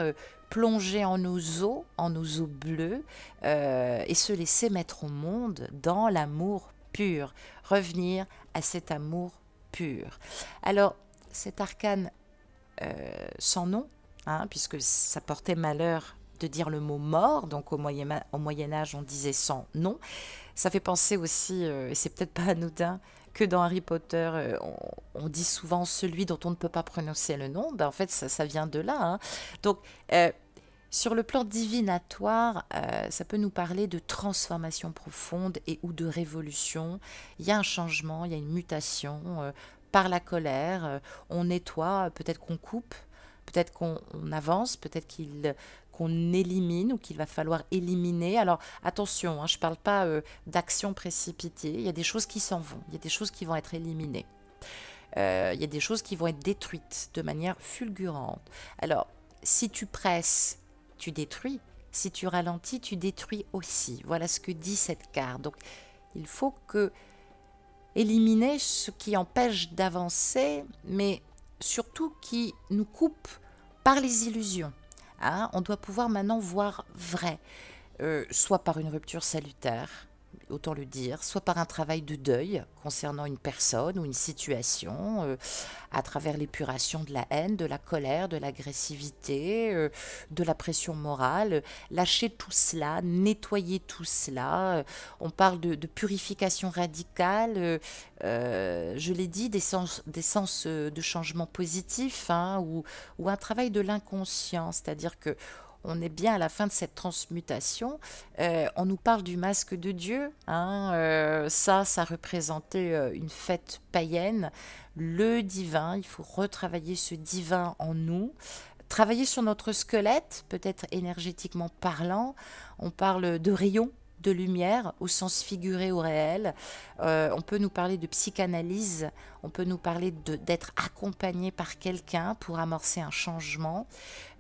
plonger en nos eaux bleues, et se laisser mettre au monde dans l'amour pur, revenir à cet amour pur. Alors, cet arcane sans nom, hein, puisque ça portait malheur de dire le mot mort, donc au Moyen-Âge on disait sans nom. Ça fait penser aussi, et c'est peut-être pas anodin, que dans Harry Potter on dit souvent celui dont on ne peut pas prononcer le nom. Ben, en fait ça vient de là. Hein. Donc sur le plan divinatoire, ça peut nous parler de transformation profonde et ou de révolution. Il y a un changement, il y a une mutation. Par la colère, on nettoie, peut-être qu'on coupe, peut-être qu'on avance, peut-être qu'on élimine ou qu'il va falloir éliminer. Alors attention, hein, je ne parle pas d'action précipitée. Il y a des choses qui s'en vont, il y a des choses qui vont être éliminées. Il y a des choses qui vont être détruites de manière fulgurante. Alors, si tu presses, tu détruis. Si tu ralentis, tu détruis aussi. Voilà ce que dit cette carte. Donc, il faut éliminer ce qui empêche d'avancer, mais surtout qui nous coupe par les illusions. Hein, on doit pouvoir maintenant voir vrai, soit par une rupture salutaire, autant le dire, soit par un travail de deuil concernant une personne ou une situation, à travers l'épuration de la haine, de la colère, de l'agressivité, de la pression morale, lâcher tout cela, nettoyer tout cela. On parle de purification radicale, je l'ai dit, des sens de changement positif, hein, ou un travail de l'inconscient, c'est-à-dire que on est bien à la fin de cette transmutation. On nous parle du masque de Dieu, hein, ça représentait une fête païenne, le divin. Il faut retravailler ce divin en nous, travailler sur notre squelette, peut-être énergétiquement parlant. On parle de rayons de lumière au sens figuré ou réel. On peut nous parler de psychanalyse, on peut nous parler d'être accompagné par quelqu'un pour amorcer un changement.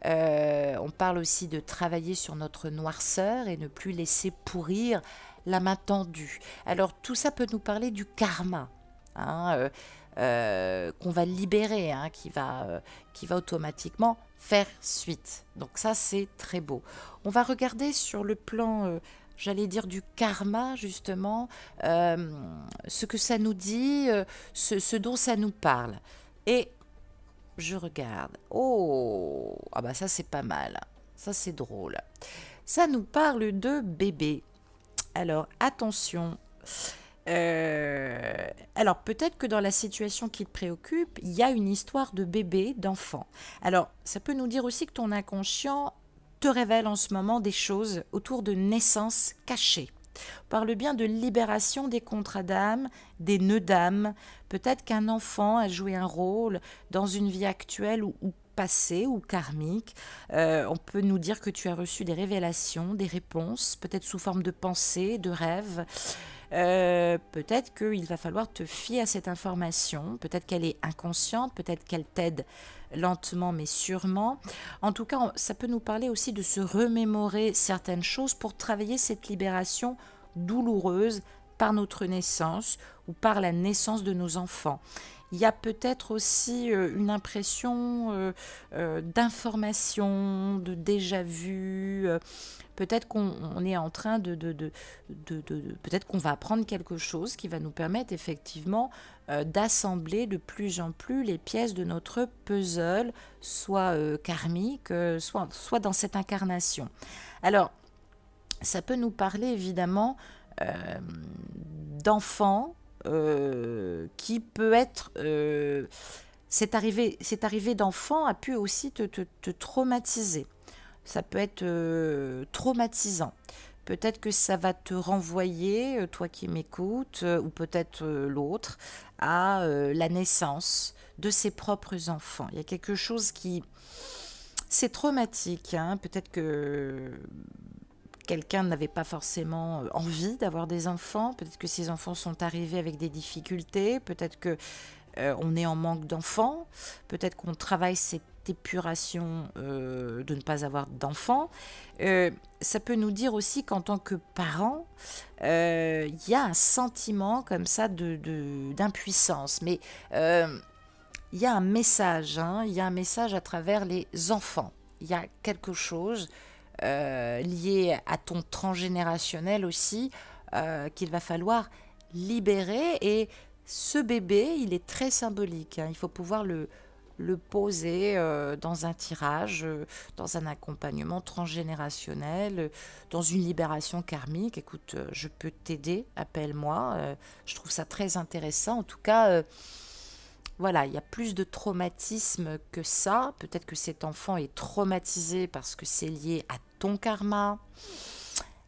On parle aussi de travailler sur notre noirceur et ne plus laisser pourrir la main tendue. Alors tout ça peut nous parler du karma, hein, qu'on va libérer, hein, qui va automatiquement faire suite. Donc ça, c'est très beau. On va regarder sur le plan, j'allais dire, du karma, justement, ce que ça nous dit, ce dont ça nous parle. Et je regarde. Oh, ah bah ça, c'est pas mal. Ça, c'est drôle. Ça nous parle de bébé. Alors, attention. Alors peut-être que dans la situation qui te préoccupe, il y a une histoire de bébé, d'enfant. Alors ça peut nous dire aussi que ton inconscient te révèle en ce moment des choses autour de naissances cachées. On parle bien de libération des contrats d'âme, des nœuds d'âme. Peut-être qu'un enfant a joué un rôle dans une vie actuelle ou passée ou karmique. On peut nous dire que tu as reçu des révélations, des réponses, peut-être sous forme de pensées, de rêves. Peut-être qu'il va falloir te fier à cette information, peut-être qu'elle est inconsciente, peut-être qu'elle t'aide lentement mais sûrement. En tout cas, ça peut nous parler aussi de se remémorer certaines choses pour travailler cette libération douloureuse par notre naissance ou par la naissance de nos enfants. Il y a peut-être aussi une impression d'information, de déjà-vu. Peut-être qu'on est en train peut-être qu'on va apprendre quelque chose qui va nous permettre effectivement d'assembler de plus en plus les pièces de notre puzzle, soit karmique, soit dans cette incarnation. Alors, ça peut nous parler évidemment d'enfants qui peut être... cette arrivée d'enfant a pu aussi te traumatiser. Ça peut être traumatisant. Peut-être que ça va te renvoyer, toi qui m'écoutes, ou peut-être l'autre, à la naissance de ses propres enfants. Il y a quelque chose qui... C'est traumatique, hein. Peut-être que quelqu'un n'avait pas forcément envie d'avoir des enfants. Peut-être que ces enfants sont arrivés avec des difficultés. Peut-être que on est en manque d'enfants. Peut-être qu'on travaille cette épuration de ne pas avoir d'enfants. Ça peut nous dire aussi qu'en tant que parents, il y a un sentiment comme ça d'impuissance. Mais il y a un message, hein, il y a un message à travers les enfants. Il y a quelque chose lié à ton transgénérationnel aussi qu'il va falloir libérer. Et ce bébé, il est très symbolique, hein. Il faut pouvoir le poser dans un tirage, dans un accompagnement transgénérationnel, dans une libération karmique. Écoute, je peux t'aider, appelle-moi. Je trouve ça très intéressant. En tout cas, voilà, il y a plus de traumatisme que ça. Peut-être que cet enfant est traumatisé parce que c'est lié à ton karma.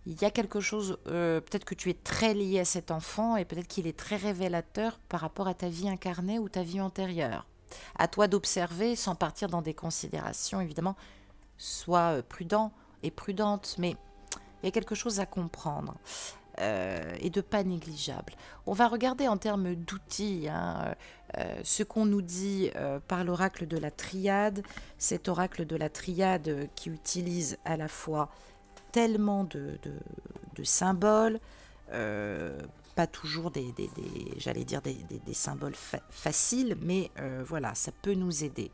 Il y a quelque chose, peut-être que tu es très lié à cet enfant et peut-être qu'il est très révélateur par rapport à ta vie incarnée ou ta vie antérieure. À toi d'observer sans partir dans des considérations, évidemment. Sois prudent et prudente, mais il y a quelque chose à comprendre et de pas négligeable. On va regarder en termes d'outils, hein, ce qu'on nous dit par l'oracle de la triade, cet oracle de la triade qui utilise à la fois tellement de symboles, pas toujours j'allais dire des symboles faciles, mais voilà, ça peut nous aider.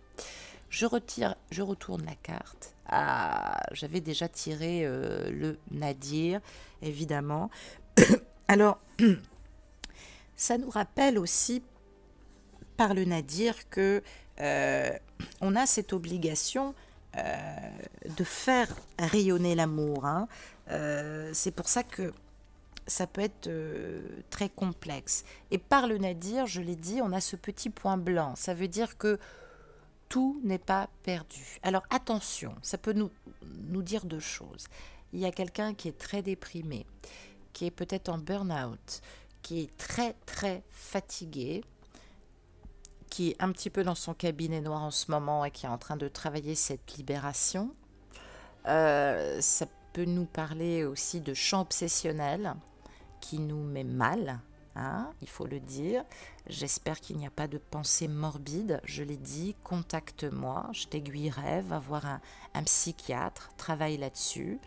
Je retourne la carte. Ah, j'avais déjà tiré le Nadir, évidemment. Alors, ça nous rappelle aussi par le nadir que on a cette obligation de faire rayonner l'amour, hein. C'est pour ça que ça peut être très complexe. Et par le nadir, je l'ai dit, on a ce petit point blanc. Ça veut dire que tout n'est pas perdu. Alors attention, ça peut nous dire deux choses. Il y a quelqu'un qui est très déprimé, qui est peut-être en burn-out, qui est très très fatigué, qui est un petit peu dans son cabinet noir en ce moment et qui est en train de travailler cette libération. Ça peut nous parler aussi de champ obsessionnel qui nous met mal, hein, il faut le dire. J'espère qu'il n'y a pas de pensée morbide. Je l'ai dit, contacte-moi, je t'aiguillerai, va voir un psychiatre, travaille là-dessus.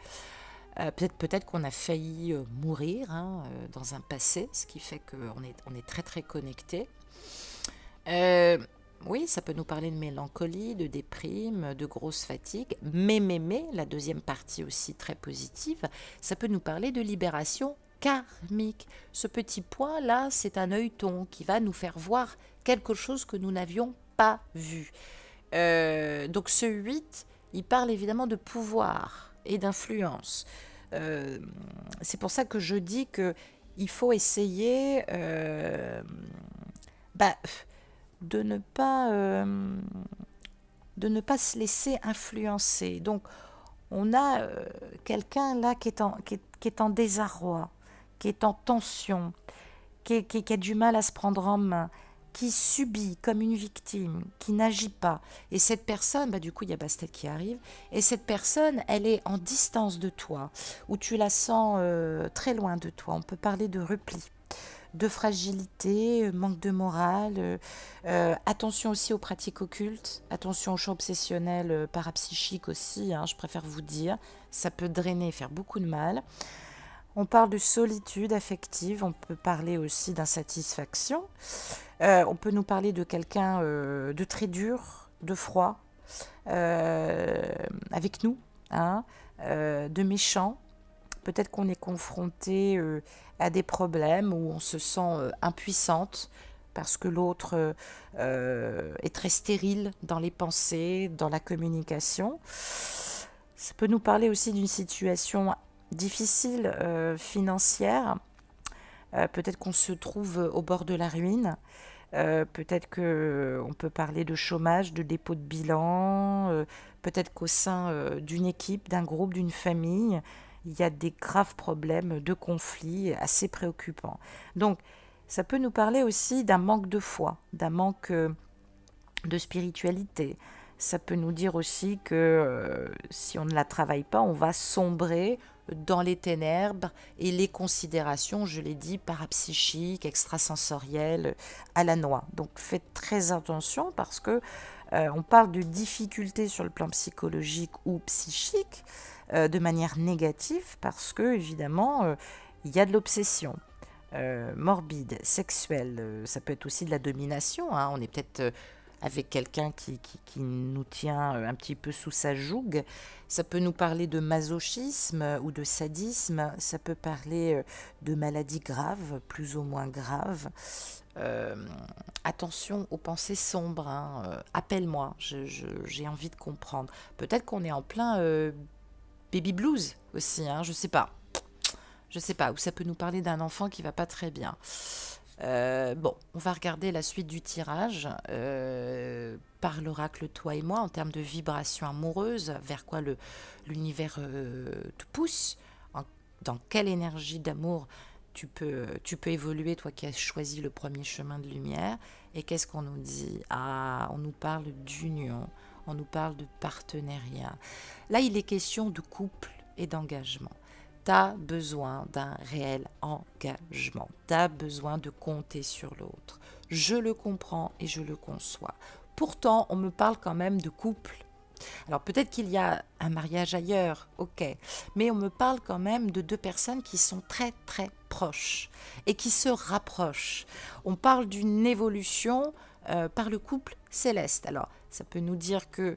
Peut-être qu'on a failli mourir, hein, dans un passé, ce qui fait qu'on est très très connecté. Oui, ça peut nous parler de mélancolie, de déprime, de grosse fatigue, mais, la deuxième partie aussi très positive, ça peut nous parler de libération karmique. Ce petit point-là, c'est un œilleton qui va nous faire voir quelque chose que nous n'avions pas vu. Donc ce 8, il parle évidemment de pouvoir et d'influence. C'est pour ça que je dis qu'il faut essayer de ne pas se laisser influencer. Donc, on a quelqu'un là qui est en désarroi, qui est en tension, qui a du mal à se prendre en main, qui subit comme une victime, qui n'agit pas. Et cette personne, du coup, il y a Bastet qui arrive, et cette personne, elle est en distance de toi, ou tu la sens très loin de toi. On peut parler de repli, de fragilité, manque de morale, attention aussi aux pratiques occultes, attention aux champs obsessionnels parapsychiques aussi, hein, je préfère vous dire, ça peut drainer et faire beaucoup de mal. On parle de solitude affective, on peut parler aussi d'insatisfaction, on peut nous parler de quelqu'un de très dur, de froid, avec nous, hein, de méchant. Peut-être qu'on est confronté à des problèmes où on se sent impuissante parce que l'autre est très stérile dans les pensées, dans la communication. Ça peut nous parler aussi d'une situation difficile financière. Peut-être qu'on se trouve au bord de la ruine. Peut-être qu'on peut parler de chômage, de dépôt de bilan. Peut-être qu'au sein d'une équipe, d'un groupe, d'une famille, il y a des graves problèmes de conflits assez préoccupants. Donc, ça peut nous parler aussi d'un manque de foi, d'un manque de spiritualité. Ça peut nous dire aussi que si on ne la travaille pas, on va sombrer dans les ténèbres et les considérations, je l'ai dit, parapsychiques, extrasensorielles, à la noix. Donc faites très attention parce que on parle de difficultés sur le plan psychologique ou psychique de manière négative parce que évidemment il y a de l'obsession. Morbide, sexuelle, ça peut être aussi de la domination, hein. On est peut-être avec quelqu'un qui nous tient un petit peu sous sa joug. Ça peut nous parler de masochisme ou de sadisme, ça peut parler de maladies graves, plus ou moins graves. Attention aux pensées sombres, hein. Appelle-moi, j'ai envie de comprendre. Peut-être qu'on est en plein baby blues aussi, hein, je sais pas, ou ça peut nous parler d'un enfant qui va pas très bien. Bon, on va regarder la suite du tirage par l'oracle Toi et moi en termes de vibration amoureuse, vers quoi l'univers te pousse, dans quelle énergie d'amour tu peux évoluer, toi qui as choisi le premier chemin de lumière. Et qu'est-ce qu'on nous dit? Ah, on nous parle d'union, on nous parle de partenariat. Là, il est question de couple et d'engagement. Tu as besoin d'un réel engagement. Tu as besoin de compter sur l'autre. Je le comprends et je le conçois. Pourtant, on me parle quand même de couple. Alors peut-être qu'il y a un mariage ailleurs, ok, mais on me parle quand même de deux personnes qui sont très très proches et qui se rapprochent. On parle d'une évolution par le couple céleste. Alors ça peut nous dire que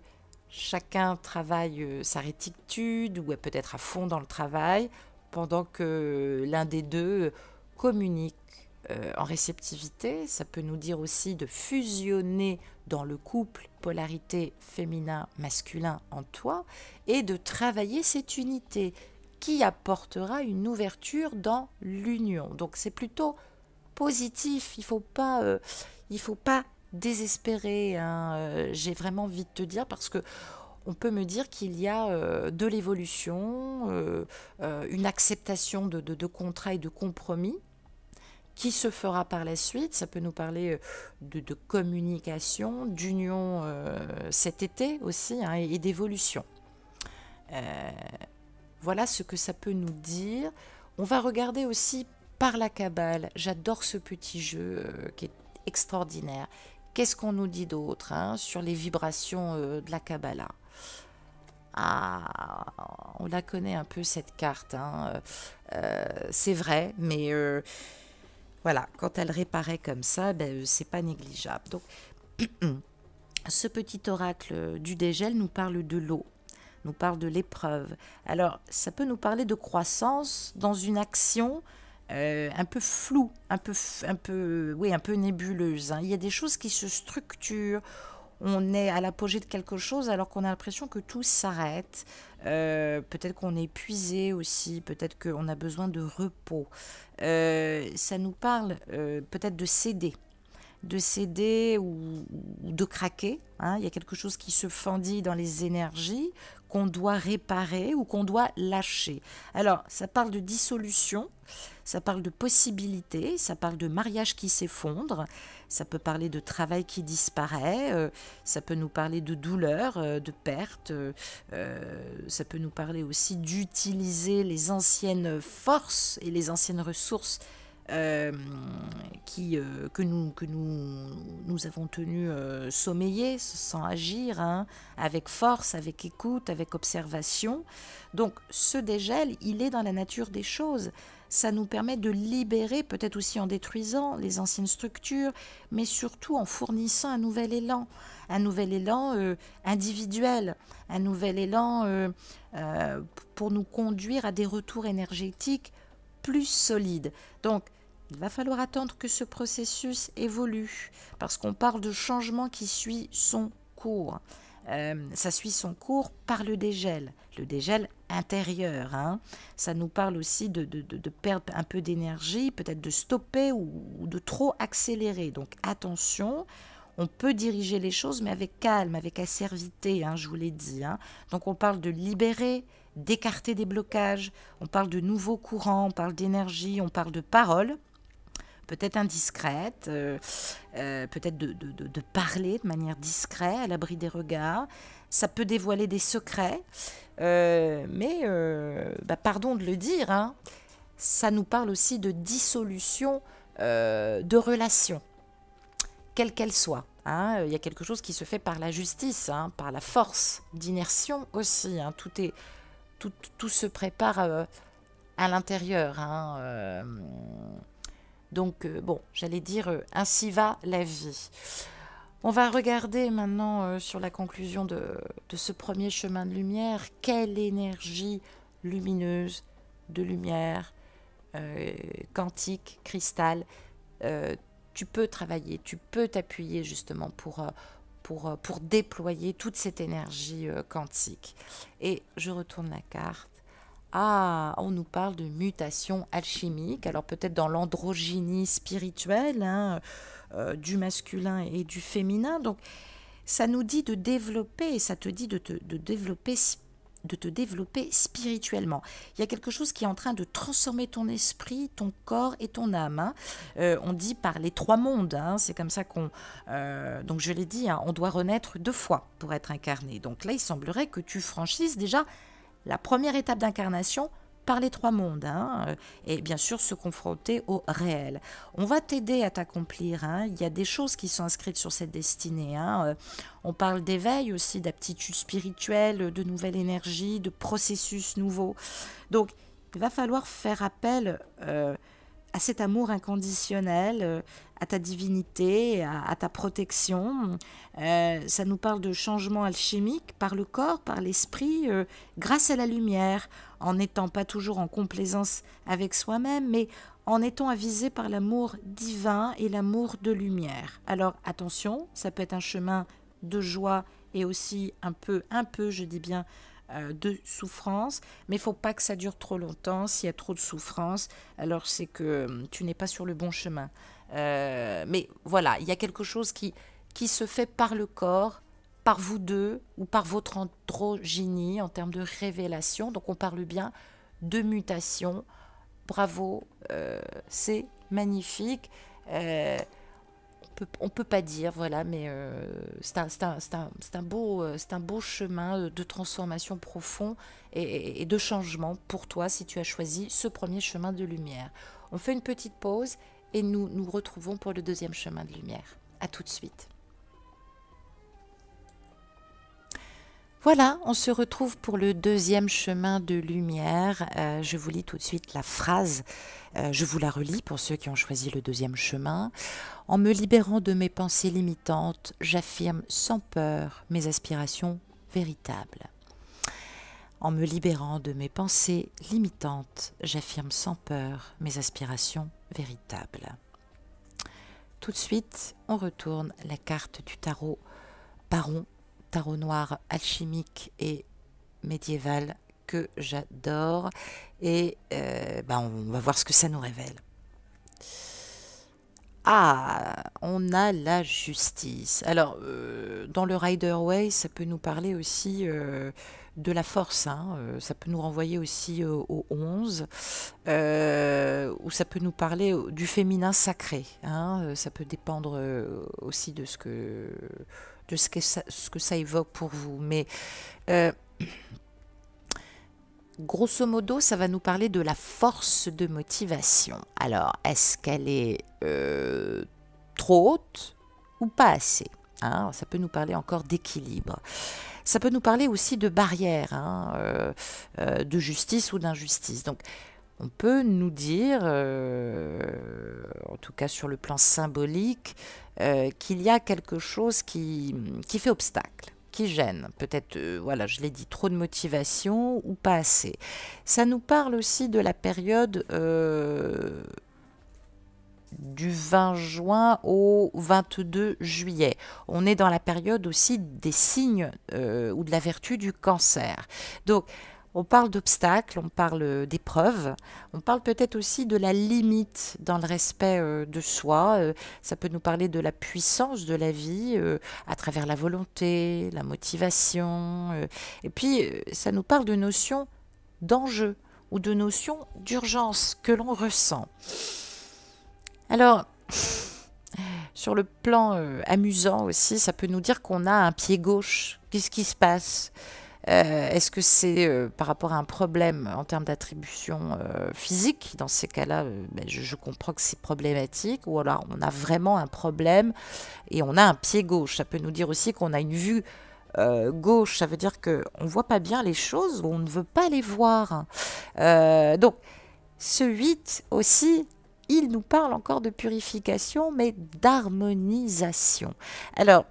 chacun travaille sa rétitude ou est peut-être à fond dans le travail, pendant que l'un des deux communique en réceptivité. Ça peut nous dire aussi de fusionner dans le couple polarité féminin-masculin en toi et de travailler cette unité qui apportera une ouverture dans l'union. Donc c'est plutôt positif, il faut pas désespérer, hein. J'ai vraiment envie de te dire, parce que on peut me dire qu'il y a de l'évolution, une acceptation de contrats et de compromis qui se fera par la suite. Ça peut nous parler de communication, d'union cet été aussi, hein, et d'évolution. Voilà ce que ça peut nous dire. On va regarder aussi par la Kabbale. J'adore ce petit jeu qui est extraordinaire. Qu'est-ce qu'on nous dit d'autre, hein, sur les vibrations de la Kabbalah? Ah, on la connaît un peu cette carte, hein. C'est vrai, mais voilà, quand elle réparait comme ça, ben, c'est pas négligeable. Donc, ce petit oracle du dégel nous parle de l'eau, nous parle de l'épreuve. Alors, ça peut nous parler de croissance dans une action un peu floue, un peu nébuleuse, hein. Il y a des choses qui se structurent. On est à l'apogée de quelque chose alors qu'on a l'impression que tout s'arrête. Peut-être qu'on est épuisé aussi, peut-être qu'on a besoin de repos. Ça nous parle peut-être de céder ou de craquer, hein. Il y a quelque chose qui se fendit dans les énergies, qu'on doit réparer ou qu'on doit lâcher. Alors, ça parle de dissolution, ça parle de possibilités, ça parle de mariage qui s'effondre, ça peut parler de travail qui disparaît, ça peut nous parler de douleur, de perte, ça peut nous parler aussi d'utiliser les anciennes forces et les anciennes ressources que nous avons tenu sommeiller sans agir, hein, avec force, avec écoute, avec observation. Donc ce dégel, il est dans la nature des choses. Ça nous permet de libérer, peut-être aussi en détruisant les anciennes structures, mais surtout en fournissant un nouvel élan individuel, un nouvel élan pour nous conduire à des retours énergétiques plus solides. Donc, il va falloir attendre que ce processus évolue, parce qu'on parle de changement qui suit son cours. Ça suit son cours par le dégel intérieur, hein. Ça nous parle aussi de perdre un peu d'énergie, peut-être de stopper ou de trop accélérer. Donc attention, on peut diriger les choses, mais avec calme, avec acervité, hein, je vous l'ai dit, hein. Donc on parle de libérer, d'écarter des blocages, on parle de nouveaux courants, on parle d'énergie, on parle de paroles, peut-être indiscrète, peut-être de parler de manière discrète, à l'abri des regards. Ça peut dévoiler des secrets, mais pardon de le dire, hein, ça nous parle aussi de dissolution de relations, quelle qu'elle soit, hein. Il y a quelque chose qui se fait par la justice, hein, par la force d'inertion aussi, hein. Tout se prépare à l'intérieur, hein. Donc, bon, j'allais dire, ainsi va la vie. On va regarder maintenant sur la conclusion de ce premier chemin de lumière, quelle énergie lumineuse, de lumière, quantique, cristal, tu peux travailler, tu peux t'appuyer justement pour déployer toute cette énergie quantique. Et je retourne la carte. Ah, on nous parle de mutation alchimique, alors peut-être dans l'androgynie spirituelle, hein, du masculin et du féminin. Donc, ça nous dit de développer, ça te dit de te développer spirituellement. Il y a quelque chose qui est en train de transformer ton esprit, ton corps et ton âme, hein. On dit par les trois mondes, hein, c'est comme ça qu'on... donc je l'ai dit, hein, on doit renaître 2 fois pour être incarné. Donc là, il semblerait que tu franchisses déjà la première étape d'incarnation par les 3 mondes, hein, et bien sûr se confronter au réel. On va t'aider à t'accomplir, hein. Il y a des choses qui sont inscrites sur cette destinée, hein. On parle d'éveil aussi, d'aptitude spirituelle, de nouvelle énergie, de processus nouveaux. Donc, il va falloir faire appel à cet amour inconditionnel, à ta divinité, à ta protection. Ça nous parle de changement alchimique par le corps, par l'esprit, grâce à la lumière, en n'étant pas toujours en complaisance avec soi-même, mais en étant avisé par l'amour divin et l'amour de lumière. Alors attention, ça peut être un chemin de joie et aussi un peu, je dis bien, de souffrance, mais il ne faut pas que ça dure trop longtemps. S'il y a trop de souffrance, alors c'est que tu n'es pas sur le bon chemin. Mais voilà, il y a quelque chose qui se fait par le corps, par vous deux, ou par votre androgynie en termes de révélation. Donc on parle bien de mutation. Bravo, c'est magnifique. On peut pas dire, voilà, mais c'est un beau chemin de transformation profond et de changement pour toi si tu as choisi ce premier chemin de lumière. On fait une petite pause et nous nous retrouvons pour le deuxième chemin de lumière. À tout de suite. Voilà, on se retrouve pour le deuxième chemin de lumière. Je vous lis tout de suite la phrase. Je vous la relis pour ceux qui ont choisi le deuxième chemin. En me libérant de mes pensées limitantes, j'affirme sans peur mes aspirations véritables. En me libérant de mes pensées limitantes, j'affirme sans peur mes aspirations véritables. Tout de suite, on retourne la carte du tarot Baron, tarot noir alchimique et médiéval que j'adore. Et on va voir ce que ça nous révèle. Ah, on a la justice. Alors, dans le Rider-Waite, ça peut nous parler aussi de la force. Ça peut nous renvoyer aussi au 11. Ou ça peut nous parler du féminin sacré. Ça peut dépendre aussi de ce que ça évoque pour vous. Mais grosso modo, ça va nous parler de la force de motivation. Alors, est-ce qu'elle est trop haute ou pas assez? Ça peut nous parler encore d'équilibre. Ça peut nous parler aussi de barrières, de justice ou d'injustice. Donc, on peut nous dire, en tout cas sur le plan symbolique, qu'il y a quelque chose qui fait obstacle, qui gêne. Peut-être, voilà, je l'ai dit, trop de motivation ou pas assez. Ça nous parle aussi de la période du 20 juin au 22 juillet. On est dans la période aussi des signes ou de la vertu du cancer. Donc, on parle d'obstacles, on parle d'épreuves, on parle peut-être aussi de la limite dans le respect de soi. Ça peut nous parler de la puissance de la vie à travers la volonté, la motivation. Et puis, ça nous parle de notions d'enjeu ou de notions d'urgence que l'on ressent. Alors, sur le plan amusant aussi, ça peut nous dire qu'on a un pied gauche. Qu'est-ce qui se passe ? Est-ce que c'est par rapport à un problème en termes d'attribution physique? Dans ces cas-là, je comprends que c'est problématique. Ou alors, on a vraiment un problème et on a un pied gauche. Ça peut nous dire aussi qu'on a une vue gauche. Ça veut dire qu'on ne voit pas bien les choses ou on ne veut pas les voir. Donc, ce 8 aussi, il nous parle encore de purification, mais d'harmonisation. Alors,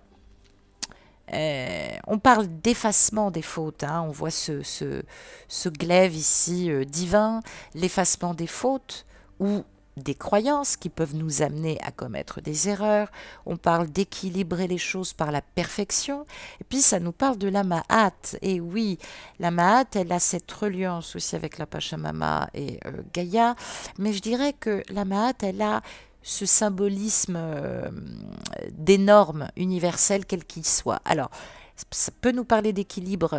on parle d'effacement des fautes, on voit ce glaive ici divin, l'effacement des fautes ou des croyances qui peuvent nous amener à commettre des erreurs. On parle d'équilibrer les choses par la perfection. Et puis ça nous parle de la Ma'at. Et oui, la Ma'at, elle a cette reliance aussi avec la Pachamama et Gaïa. Mais je dirais que la Ma'at, elle a ce symbolisme des normes universelles, quel qu'il soit. Alors, ça peut nous parler d'équilibre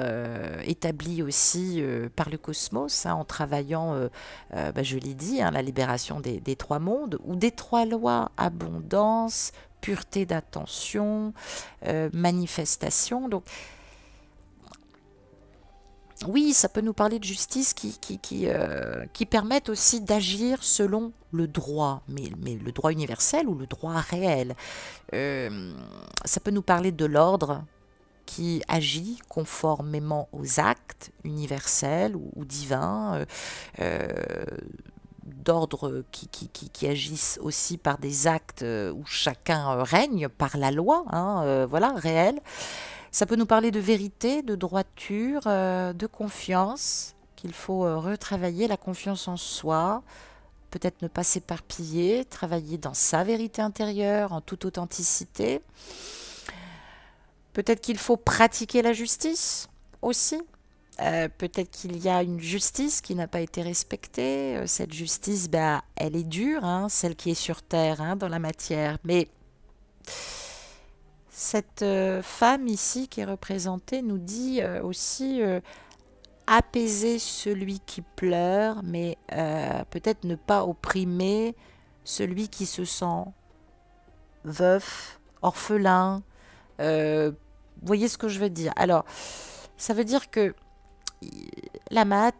établi aussi par le cosmos, en travaillant, je l'ai dit, la libération des trois mondes, ou des trois lois, abondance, pureté d'attention, manifestation. Donc, oui, ça peut nous parler de justice qui permettent aussi d'agir selon le droit, mais le droit universel ou le droit réel. Ça peut nous parler de l'ordre qui agit conformément aux actes universels ou divins, d'ordre qui agissent aussi par des actes où chacun règne par la loi, hein, voilà, réelle. Ça peut nous parler de vérité, de droiture, de confiance, qu'il faut retravailler, la confiance en soi, peut-être ne pas s'éparpiller, travailler dans sa vérité intérieure, en toute authenticité. Peut-être qu'il faut pratiquer la justice aussi. Peut-être qu'il y a une justice qui n'a pas été respectée. Cette justice, bah, elle est dure, hein, celle qui est sur terre, hein, dans la matière. Mais cette femme ici qui est représentée nous dit aussi apaiser celui qui pleure, mais peut-être ne pas opprimer celui qui se sent veuf, orphelin. Vous voyez ce que je veux dire? Alors, ça veut dire que la Mahat,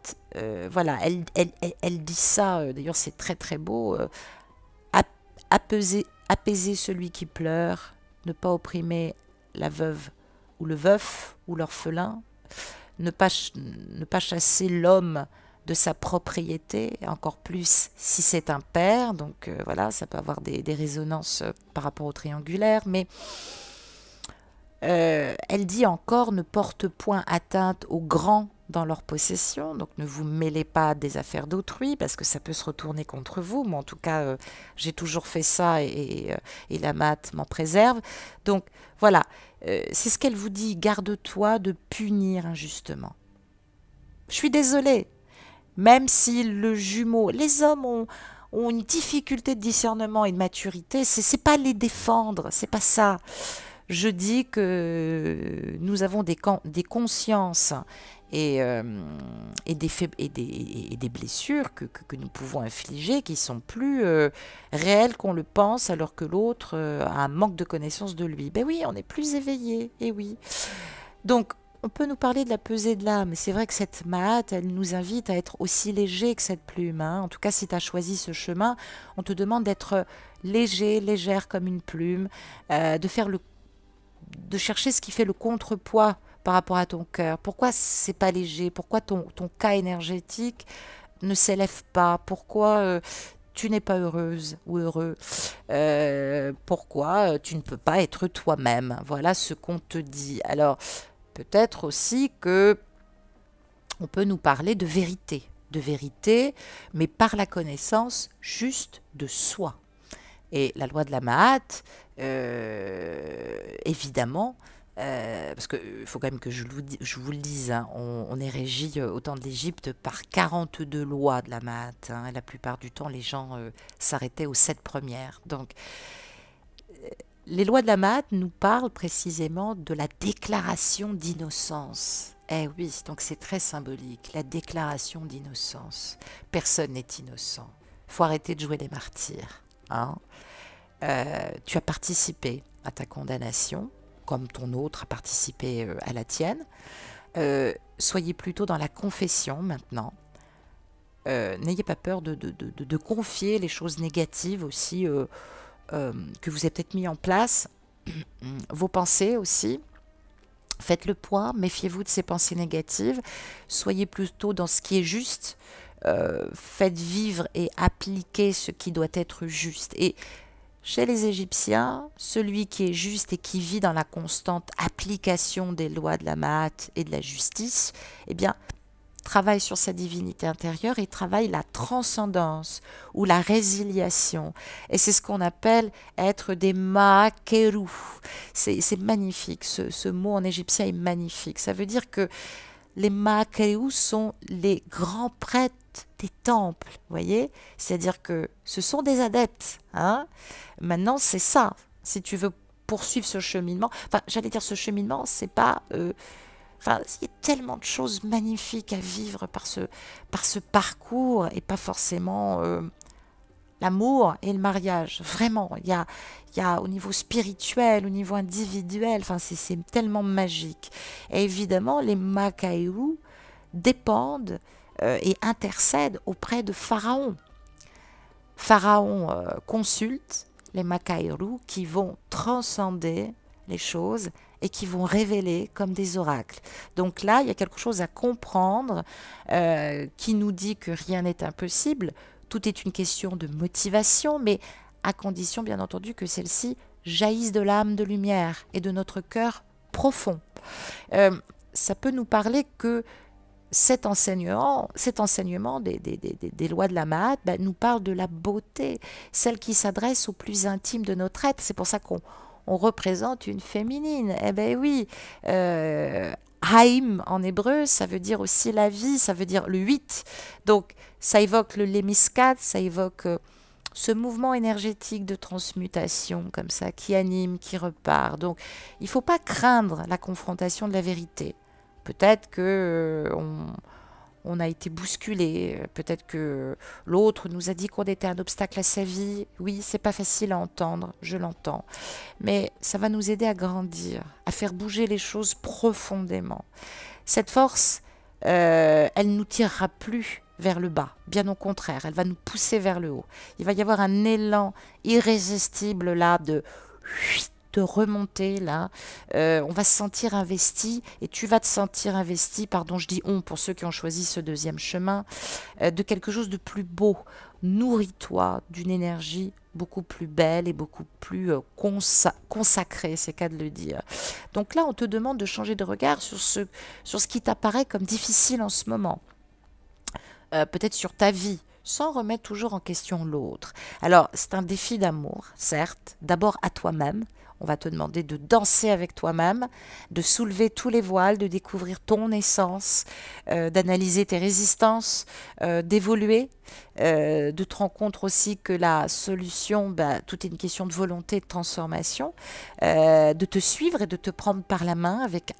voilà, elle dit ça, d'ailleurs c'est très très beau, apaiser celui qui pleure, ne pas opprimer la veuve ou le veuf ou l'orphelin, ne pas chasser l'homme de sa propriété, encore plus si c'est un père, donc voilà, ça peut avoir des résonances par rapport au triangulaire, mais elle dit encore ne porte point atteinte aux grands dans leur possession, donc ne vous mêlez pas des affaires d'autrui parce que ça peut se retourner contre vous. Moi en tout cas j'ai toujours fait ça et la Mahat m'en préserve. Donc voilà, c'est ce qu'elle vous dit, garde-toi de punir injustement. Je suis désolée, même si le jumeau, les hommes ont une difficulté de discernement et de maturité, c'est pas les défendre, c'est pas ça. Je dis que nous avons des consciences et des blessures que nous pouvons infliger qui sont plus réelles qu'on le pense, alors que l'autre a un manque de connaissance de lui. Ben oui, on est plus éveillé, et oui. Donc, on peut nous parler de la pesée de l'âme. C'est vrai que cette Mahat, elle nous invite à être aussi léger que cette plume, hein. En tout cas, si tu as choisi ce chemin, on te demande d'être léger, légère comme une plume, de chercher ce qui fait le contrepoids par rapport à ton cœur. Pourquoi c'est pas léger? Pourquoi ton cas énergétique ne s'élève pas? Pourquoi tu n'es pas heureuse ou heureux? Pourquoi tu ne peux pas être toi-même? Voilà ce qu'on te dit. Alors, peut-être aussi que on peut nous parler de vérité, mais par la connaissance juste de soi. Et la loi de la Mahat, évidemment, parce qu'il faut quand même que je vous le dise, hein, on est régi au temps de l'Égypte par 42 lois de la Mahat, hein, et la plupart du temps, les gens s'arrêtaient aux 7 premières. Donc, les lois de la Mahat nous parlent précisément de la déclaration d'innocence. Eh oui, donc c'est très symbolique, la déclaration d'innocence. Personne n'est innocent. Il faut arrêter de jouer les martyrs. Hein. Tu as participé à ta condamnation, comme ton autre a participé à la tienne. Soyez plutôt dans la confession maintenant. N'ayez pas peur de confier les choses négatives aussi que vous avez peut-être mis en place, vos pensées aussi. Faites le point, méfiez-vous de ces pensées négatives. Soyez plutôt dans ce qui est juste. Faites vivre et appliquer ce qui doit être juste. Et chez les Égyptiens, celui qui est juste et qui vit dans la constante application des lois de la Mahat et de la justice, eh bien, travaille sur sa divinité intérieure et travaille la transcendance ou la résiliation. Et c'est ce qu'on appelle être des Mahakeru. C'est magnifique, ce mot en égyptien est magnifique. Ça veut dire que les Mahakeru sont les grands prêtres des temples, vous voyez? C'est-à-dire que ce sont des adeptes. Hein. Maintenant, c'est ça. Si tu veux poursuivre ce cheminement, enfin, j'allais dire ce cheminement, c'est pas... Enfin, il y a tellement de choses magnifiques à vivre par ce parcours et pas forcément l'amour et le mariage. Vraiment, il y a au niveau spirituel, au niveau individuel, enfin, c'est tellement magique. Et évidemment, les Mahakeru dépendent et intercèdent auprès de Pharaon. Pharaon consulte les Mahakeru qui vont transcender les choses et qui vont révéler comme des oracles. Donc là, il y a quelque chose à comprendre qui nous dit que rien n'est impossible. tout est une question de motivation, mais à condition bien entendu que celle-ci jaillisse de l'âme de lumière et de notre cœur profond. Ça peut nous parler que cet enseignement des lois de la Mahat nous parle de la beauté, celle qui s'adresse au plus intime de notre être. C'est pour ça qu'on représente une féminine. Eh bien oui, Haïm en hébreu, ça veut dire aussi la vie, ça veut dire le 8. Donc ça évoque le lémiskat, ça évoque ce mouvement énergétique de transmutation comme ça, qui anime, qui repart. Donc il ne faut pas craindre la confrontation de la vérité. Peut-être que on a été bousculé, peut-être que l'autre nous a dit qu'on était un obstacle à sa vie. Oui, c'est pas facile à entendre, je l'entends. Mais ça va nous aider à grandir, à faire bouger les choses profondément. Cette force, elle ne nous tirera plus vers le bas, bien au contraire, elle va nous pousser vers le haut. Il va y avoir un élan irrésistible là de remonter là, on va se sentir investi et tu vas te sentir investi, pardon je dis on pour ceux qui ont choisi ce deuxième chemin, de quelque chose de plus beau. Nourris-toi d'une énergie beaucoup plus belle et beaucoup plus consacrée, c'est qu'à de le dire. Donc là on te demande de changer de regard sur ce qui t'apparaît comme difficile en ce moment, peut-être sur ta vie, sans remettre toujours en question l'autre. Alors c'est un défi d'amour, certes, d'abord à toi-même. On va te demander de danser avec toi-même, de soulever tous les voiles, de découvrir ton essence, d'analyser tes résistances, d'évoluer, de te rendre compte aussi que la solution, tout est une question de volonté, de transformation, de te suivre et de te prendre par la main avec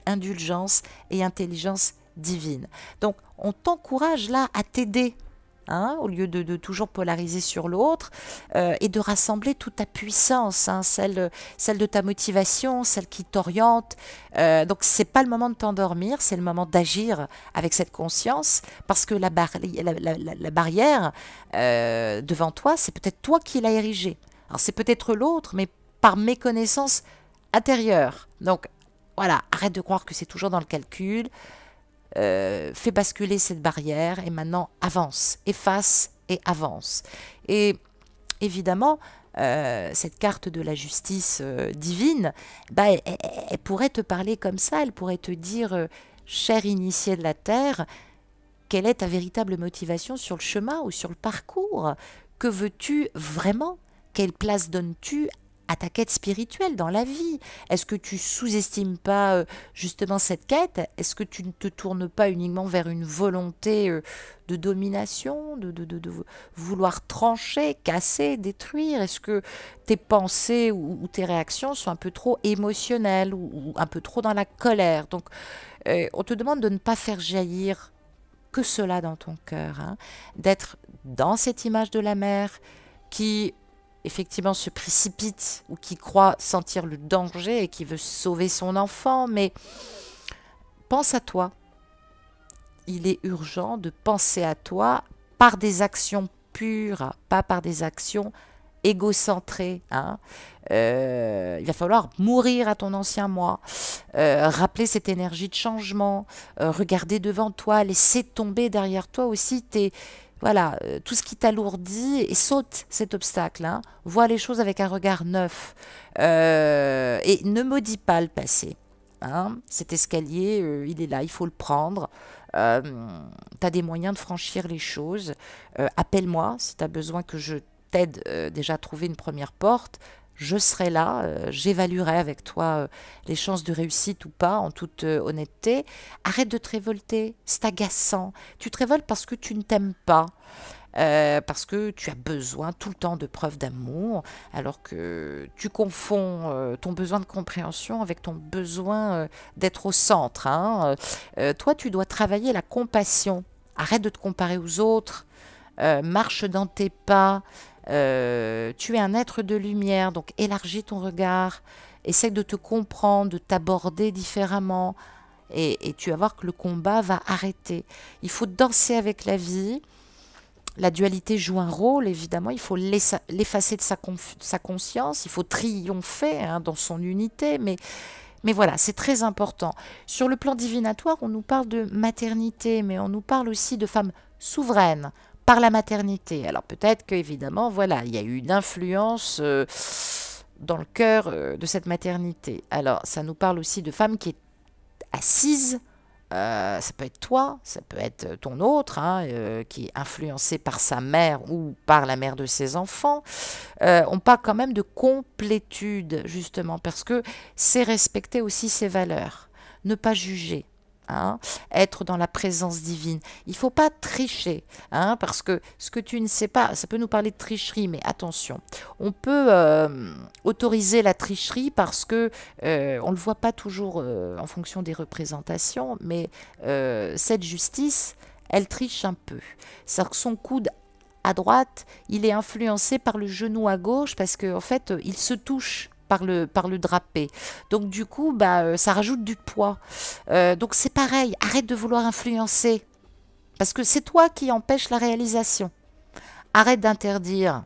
indulgence et intelligence divine. Donc on t'encourage là à t'aider. Au lieu de toujours polariser sur l'autre, et de rassembler toute ta puissance, celle de ta motivation, celle qui t'oriente. Donc c'est pas le moment de t'endormir, c'est le moment d'agir avec cette conscience, parce que la barrière devant toi, c'est peut-être toi qui l'as érigée. Alors c'est peut-être l'autre, mais par méconnaissance intérieure. Donc voilà, arrête de croire que c'est toujours dans le calcul. Fais basculer cette barrière et maintenant avance, efface et avance. Et évidemment, cette carte de la justice divine, elle pourrait te parler comme ça, elle pourrait te dire, cher initié de la Terre, quelle est ta véritable motivation sur le chemin ou sur le parcours? Que veux-tu vraiment? Quelle place donnes-tu à ta quête spirituelle dans la vie? Est-ce que tu sous-estimes pas justement cette quête? Est-ce que tu ne te tournes pas uniquement vers une volonté de domination, de vouloir trancher, casser, détruire? Est-ce que tes pensées ou tes réactions sont un peu trop émotionnelles ou un peu trop dans la colère? Donc on te demande de ne pas faire jaillir que cela dans ton cœur, d'être dans cette image de la mère qui effectivement se précipite ou qui croit sentir le danger et qui veut sauver son enfant, mais pense à toi. Il est urgent de penser à toi par des actions pures, pas par des actions égocentrées. Il va falloir mourir à ton ancien moi, rappeler cette énergie de changement, regarder devant toi, laisser tomber derrière toi aussi tout ce qui t'alourdit, et saute cet obstacle. Vois les choses avec un regard neuf et ne maudis pas le passé. Cet escalier, il est là, il faut le prendre. Tu as des moyens de franchir les choses. Appelle-moi si tu as besoin que je t'aide déjà à trouver une première porte. Je serai là, j'évaluerai avec toi les chances de réussite ou pas, en toute honnêteté. Arrête de te révolter, c'est agaçant. Tu te révoltes parce que tu ne t'aimes pas, parce que tu as besoin tout le temps de preuves d'amour, alors que tu confonds ton besoin de compréhension avec ton besoin d'être au centre. Toi, tu dois travailler la compassion. Arrête de te comparer aux autres, marche dans tes pas. Tu es un être de lumière, donc élargis ton regard, essaie de te comprendre, de t'aborder différemment, et tu vas voir que le combat va arrêter. Il faut danser avec la vie. La dualité joue un rôle, évidemment, il faut l'effacer de sa conscience, il faut triompher dans son unité, mais voilà, c'est très important. Sur le plan divinatoire, on nous parle de maternité, mais on nous parle aussi de femmes souveraines, par la maternité. Alors peut-être qu'évidemment, voilà, il y a eu une influence dans le cœur de cette maternité. Alors ça nous parle aussi de femmes qui est assise. Ça peut être toi, ça peut être ton autre, hein, qui est influencé par sa mère ou par la mère de ses enfants. On parle quand même de complétude, justement, parce que c'est respecter aussi ses valeurs, ne pas juger. Hein, être dans la présence divine. Il ne faut pas tricher, hein, parce que ce que tu ne sais pas, ça peut nous parler de tricherie, mais attention, on peut autoriser la tricherie parce que on ne le voit pas toujours en fonction des représentations, mais cette justice, elle triche un peu. C'est-à-dire que son coude à droite, il est influencé par le genou à gauche parce qu'en fait, il se touche par le drapé. Donc du coup, ça rajoute du poids. Donc c'est pareil, arrête de vouloir influencer. Parce que c'est toi qui empêches la réalisation. Arrête d'interdire.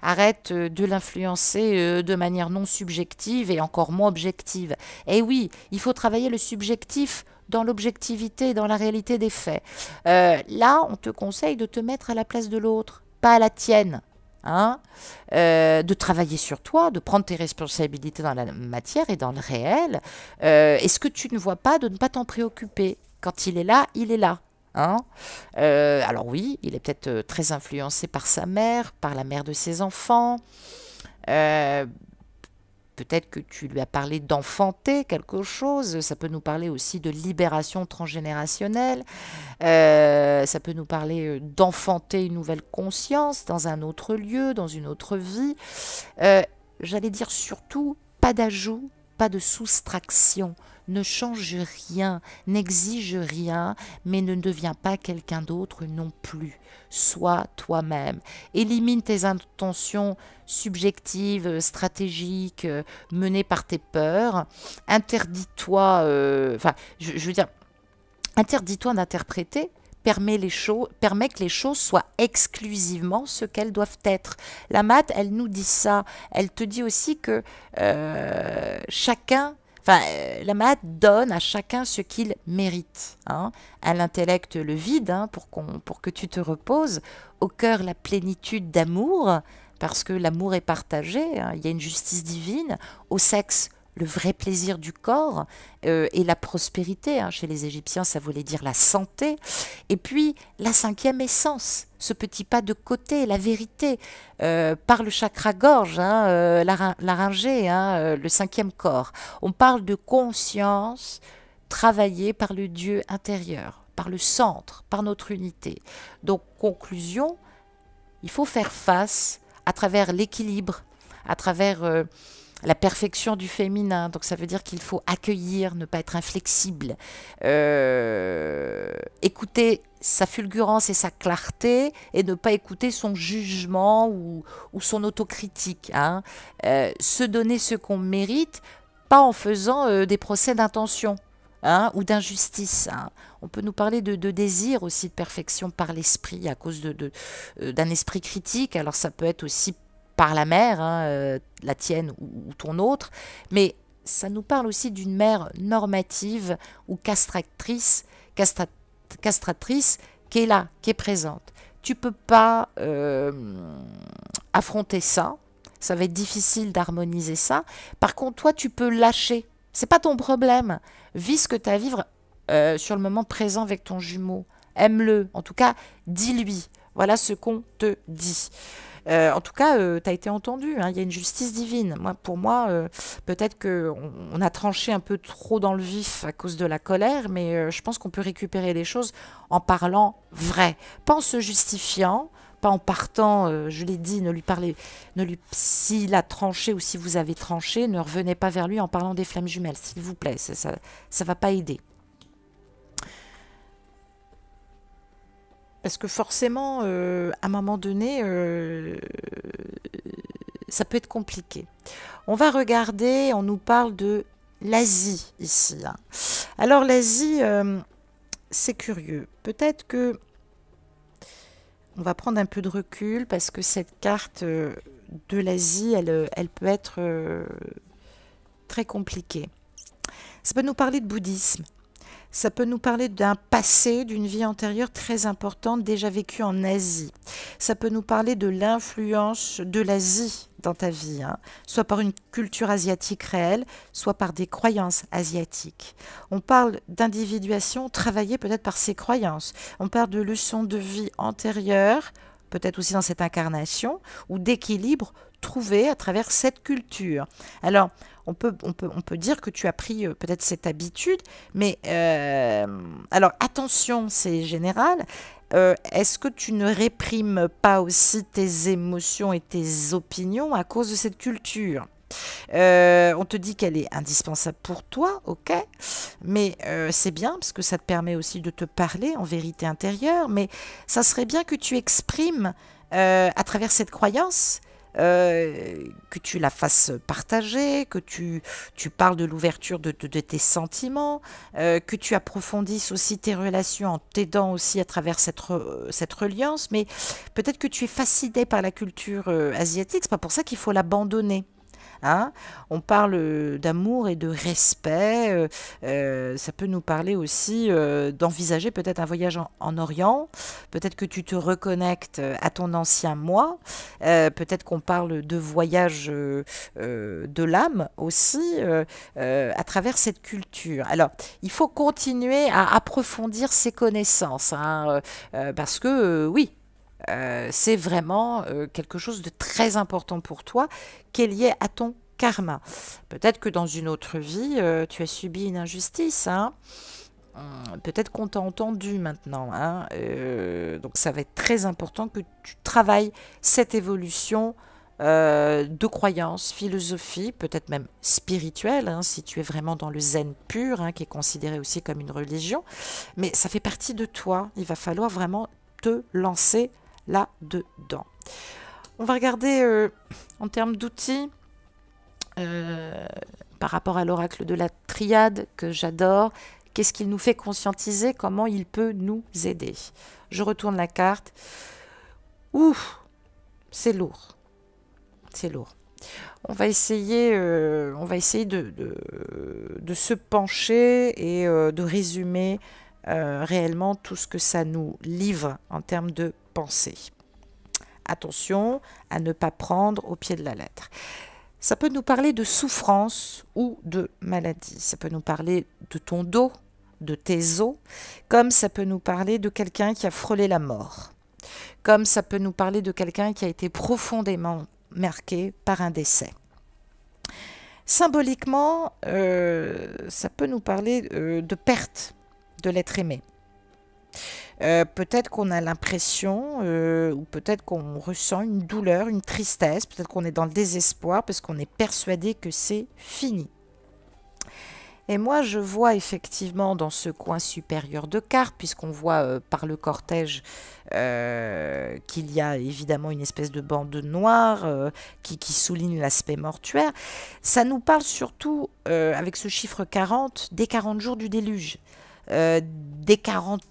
Arrête de l'influencer de manière non subjective et encore moins objective. Et oui, il faut travailler le subjectif dans l'objectivité, dans la réalité des faits. Là, on te conseille de te mettre à la place de l'autre, pas à la tienne. Hein, de travailler sur toi, de prendre tes responsabilités dans la matière et dans le réel. Et ce que tu ne vois pas, de ne pas t'en préoccuper. Quand il est là, il est là. Hein. Alors oui, il est peut-être très influencé par sa mère, par la mère de ses enfants. Peut-être que tu lui as parlé d'enfanter quelque chose. Ça peut nous parler aussi de libération transgénérationnelle. Ça peut nous parler d'enfanter une nouvelle conscience dans un autre lieu, dans une autre vie. J'allais dire surtout, pas d'ajout, pas de soustraction. Ne change rien, n'exige rien, mais ne deviens pas quelqu'un d'autre non plus. Sois toi-même. Élimine tes intentions subjectives, stratégiques, menées par tes peurs. Interdis-toi, je veux dire, interdis-toi d'interpréter. Permet que les choses soient exclusivement ce qu'elles doivent être. La maths, elle nous dit ça. Elle te dit aussi que la maths donne à chacun ce qu'il mérite. Hein. À l'intellect, le vide, hein, pour que tu te reposes. Au cœur, la plénitude d'amour, parce que l'amour est partagé. Hein. Il y a une justice divine. Au sexe, le vrai plaisir du corps et la prospérité. Hein. Chez les Égyptiens, ça voulait dire la santé. Et puis, la cinquième essence, ce petit pas de côté, la vérité, par le chakra gorge, hein, laryngée, hein, le cinquième corps. On parle de conscience travaillée par le Dieu intérieur, par le centre, par notre unité. Donc, conclusion, il faut faire face à travers l'équilibre, à travers la perfection du féminin. Donc ça veut dire qu'il faut accueillir, ne pas être inflexible, écouter sa fulgurance et sa clarté et ne pas écouter son jugement ou son autocritique. Hein. Se donner ce qu'on mérite, pas en faisant des procès d'intention. Hein, ou d'injustice. Hein. On peut nous parler de désir aussi de perfection par l'esprit à cause d'un esprit critique. Alors ça peut être aussi par la mère, hein, la tienne ou ton autre, mais ça nous parle aussi d'une mère normative ou castratrice qui est là, qui est présente. Tu peux pas affronter ça. Ça va être difficile d'harmoniser ça. Par contre, toi, tu peux lâcher. C'est pas ton problème. Vis ce que tu as à vivre sur le moment présent avec ton jumeau. Aime-le. En tout cas, dis-lui. Voilà ce qu'on te dit. En tout cas, tu as été entendu. Hein. Il y a une justice divine. Pour moi, peut-être qu'on a tranché un peu trop dans le vif à cause de la colère, mais je pense qu'on peut récupérer les choses en parlant vrai. Pas en se justifiant, pas en partant, je l'ai dit, s'il a tranché ou si vous avez tranché, ne revenez pas vers lui en parlant des flammes jumelles, s'il vous plaît, ça va pas aider. Parce que forcément, à un moment donné, ça peut être compliqué. On va regarder, on nous parle de l'Asie ici. Hein. Alors l'Asie, c'est curieux. Peut-être que on va prendre un peu de recul parce que cette carte de l'Asie, elle peut être très compliquée. Ça peut nous parler de bouddhisme. Ça peut nous parler d'un passé, d'une vie antérieure très importante déjà vécue en Asie. Ça peut nous parler de l'influence de l'Asie dans ta vie, hein, soit par une culture asiatique réelle, soit par des croyances asiatiques. On parle d'individuation travaillée peut-être par ces croyances. On parle de leçons de vie antérieures, peut-être aussi dans cette incarnation, ou d'équilibre trouvé à travers cette culture. Alors, on peut dire que tu as pris peut-être cette habitude, mais alors attention, c'est général. Est-ce que tu ne réprimes pas aussi tes émotions et tes opinions à cause de cette culture? On te dit qu'elle est indispensable pour toi, ok, mais c'est bien parce que ça te permet aussi de te parler en vérité intérieure, mais ça serait bien que tu exprimes à travers cette croyance, que tu la fasses partager, que tu parles de l'ouverture de tes sentiments, que tu approfondisses aussi tes relations en t'aidant aussi à travers cette reliance, mais peut-être que tu es fasciné par la culture asiatique, c'est pas pour ça qu'il faut l'abandonner. Hein. On parle d'amour et de respect. Ça peut nous parler aussi d'envisager peut-être un voyage en Orient. Peut-être que tu te reconnectes à ton ancien moi. Peut-être qu'on parle de voyage de l'âme aussi à travers cette culture. Alors, il faut continuer à approfondir ses connaissances, hein, parce que oui. C'est vraiment quelque chose de très important pour toi qui est lié à ton karma. Peut-être que dans une autre vie, tu as subi une injustice. Hein. Peut-être qu'on t'a entendu maintenant. Hein. Donc ça va être très important que tu travailles cette évolution de croyances, philosophie, peut-être même spirituelle, hein, si tu es vraiment dans le zen pur, hein, qui est considéré aussi comme une religion. Mais ça fait partie de toi. Il va falloir vraiment te lancer là-dedans. On va regarder en termes d'outils par rapport à l'oracle de la triade que j'adore. Qu'est-ce qu'il nous fait conscientiser? Comment il peut nous aider? Je retourne la carte. Ouf, c'est lourd. C'est lourd. On va essayer de se pencher et de résumer réellement tout ce que ça nous livre en termes de pensée. Attention à ne pas prendre au pied de la lettre. Ça peut nous parler de souffrance ou de maladie. Ça peut nous parler de ton dos, de tes os, comme ça peut nous parler de quelqu'un qui a frôlé la mort. Comme ça peut nous parler de quelqu'un qui a été profondément marqué par un décès. Symboliquement, ça peut nous parler de perte de l'être aimé. Peut-être qu'on a l'impression, ou peut-être qu'on ressent une douleur, une tristesse, peut-être qu'on est dans le désespoir parce qu'on est persuadé que c'est fini. Et moi, je vois effectivement dans ce coin supérieur de carte, puisqu'on voit par le cortège qu'il y a évidemment une espèce de bande noire qui souligne l'aspect mortuaire, ça nous parle surtout, avec ce chiffre 40, des 40 jours du déluge, des 40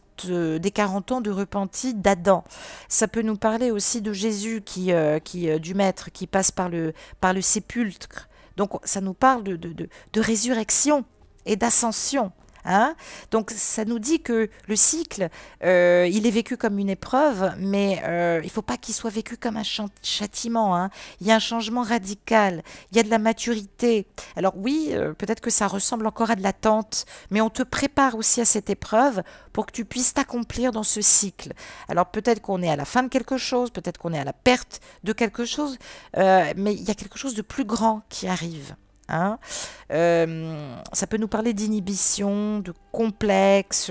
ans de repenti d'Adam. Ça peut nous parler aussi de Jésus du Maître qui passe par le sépulcre. Donc ça nous parle de résurrection et d'ascension. Hein. Donc ça nous dit que le cycle, il est vécu comme une épreuve, mais il ne faut pas qu'il soit vécu comme un châtiment. Hein. Il y a un changement radical, il y a de la maturité. Alors oui, peut-être que ça ressemble encore à de l'attente, mais on te prépare aussi à cette épreuve pour que tu puisses t'accomplir dans ce cycle. Alors peut-être qu'on est à la fin de quelque chose, peut-être qu'on est à la perte de quelque chose, mais il y a quelque chose de plus grand qui arrive. Hein. Ça peut nous parler d'inhibition, de complexe,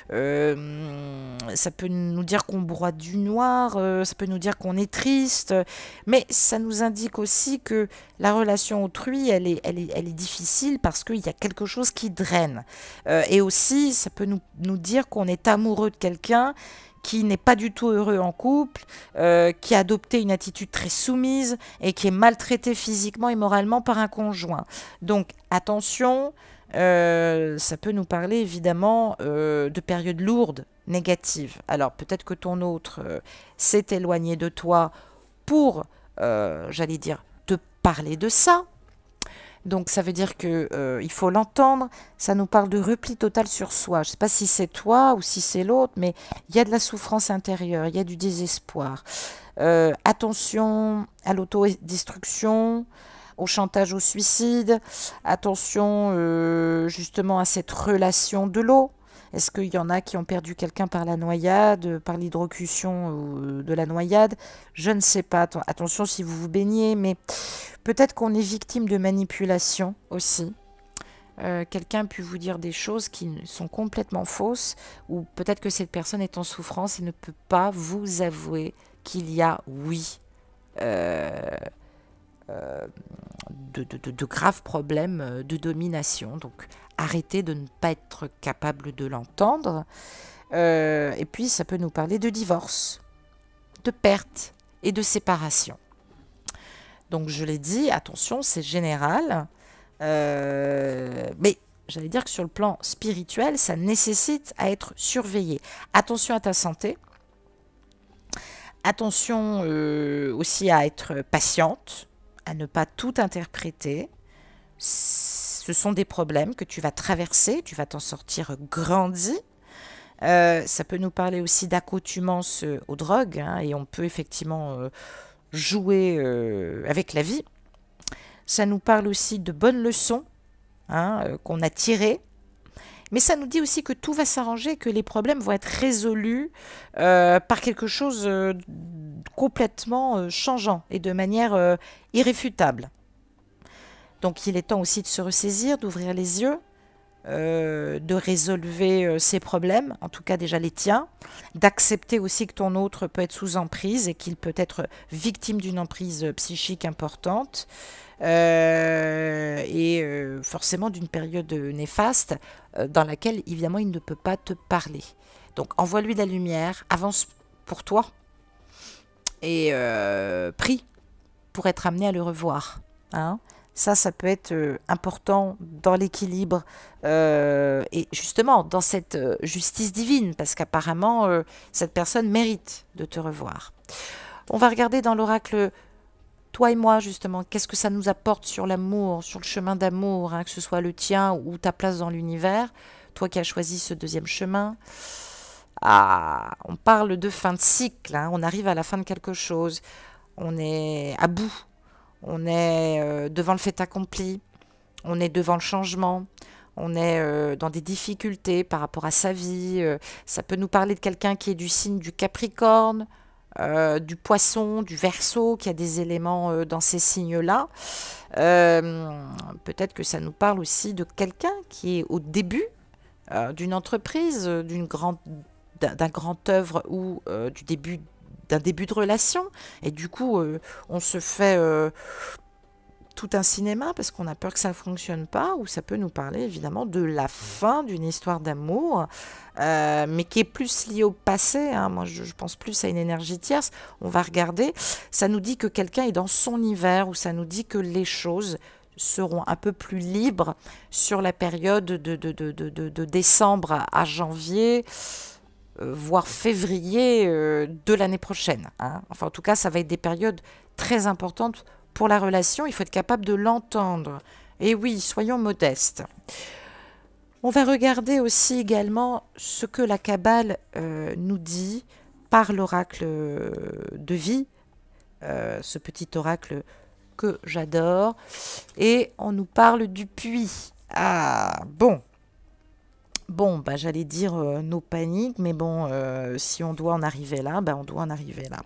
ça peut nous dire qu'on broie du noir, ça peut nous dire qu'on est triste, mais ça nous indique aussi que la relation autrui, elle est difficile parce qu'il y a quelque chose qui draine. Et aussi, ça peut nous dire qu'on est amoureux de quelqu'un qui n'est pas du tout heureux en couple, qui a adopté une attitude très soumise et qui est maltraité physiquement et moralement par un conjoint. Donc attention, ça peut nous parler évidemment de périodes lourdes, négatives. Alors peut-être que ton autre s'est éloigné de toi pour, j'allais dire, te parler de ça. Donc ça veut dire que il faut l'entendre. Ça nous parle de repli total sur soi. Je ne sais pas si c'est toi ou si c'est l'autre, mais il y a de la souffrance intérieure, il y a du désespoir. Attention à l'autodestruction, au chantage au suicide. Attention justement à cette relation de l'eau. Est-ce qu'il y en a qui ont perdu quelqu'un par la noyade, par l'hydrocution de la noyade? Je ne sais pas. Attention si vous vous baignez, mais peut-être qu'on est victime de manipulation aussi. Quelqu'un a pu vous dire des choses qui sont complètement fausses, ou peut-être que cette personne est en souffrance et ne peut pas vous avouer qu'il y a, oui, de graves problèmes de domination. Donc arrêtez de ne pas être capable de l'entendre. Et puis ça peut nous parler de divorce, de perte et de séparation. Donc je l'ai dit, attention, c'est général. Mais j'allais dire que sur le plan spirituel, ça nécessite à être surveillé. Attention à ta santé. Attention aussi à être patiente, à ne pas tout interpréter. Ce sont des problèmes que tu vas traverser, tu vas t'en sortir grandi. Ça peut nous parler aussi d'accoutumance aux drogues, hein, et on peut effectivement jouer avec la vie. Ça nous parle aussi de bonnes leçons, hein, qu'on a tirées. Mais ça nous dit aussi que tout va s'arranger, que les problèmes vont être résolus par quelque chose complètement changeant et de manière irréfutable. Donc il est temps aussi de se ressaisir, d'ouvrir les yeux, de résolver ses problèmes, en tout cas déjà les tiens, d'accepter aussi que ton autre peut être sous emprise et qu'il peut être victime d'une emprise psychique importante, et forcément d'une période néfaste dans laquelle évidemment il ne peut pas te parler. Donc envoie-lui de la lumière, avance pour toi et prie pour être amené à le revoir, hein. Ça peut être important dans l'équilibre et justement dans cette justice divine, parce qu'apparemment, cette personne mérite de te revoir. On va regarder dans l'oracle, toi et moi, justement, qu'est-ce que ça nous apporte sur l'amour, sur le chemin d'amour, hein, que ce soit le tien ou ta place dans l'univers, toi qui as choisi ce deuxième chemin. Ah, on parle de fin de cycle, hein, on arrive à la fin de quelque chose, on est à bout. On est devant le fait accompli, on est devant le changement, on est dans des difficultés par rapport à sa vie. Ça peut nous parler de quelqu'un qui est du signe du Capricorne, du Poisson, du Verseau, qui a des éléments dans ces signes-là. Peut-être que ça nous parle aussi de quelqu'un qui est au début d'une entreprise, d'un grand œuvre ou d'un début de relation, et du coup on se fait tout un cinéma parce qu'on a peur que ça ne fonctionne pas, ou ça peut nous parler évidemment de la fin d'une histoire d'amour, mais qui est plus liée au passé, hein. Moi je pense plus à une énergie tierce. On va regarder, ça nous dit que quelqu'un est dans son hiver, ou ça nous dit que les choses seront un peu plus libres sur la période de décembre à janvier, voire février de l'année prochaine, hein. Enfin, en tout cas, ça va être des périodes très importantes pour la relation. Il faut être capable de l'entendre. Et oui, soyons modestes. On va regarder aussi également ce que la Kabbale nous dit par l'oracle de vie, ce petit oracle que j'adore. Et on nous parle du puits. Ah, bon. Bon, bah, j'allais dire nos paniques, mais bon, si on doit en arriver là, bah, on doit en arriver là.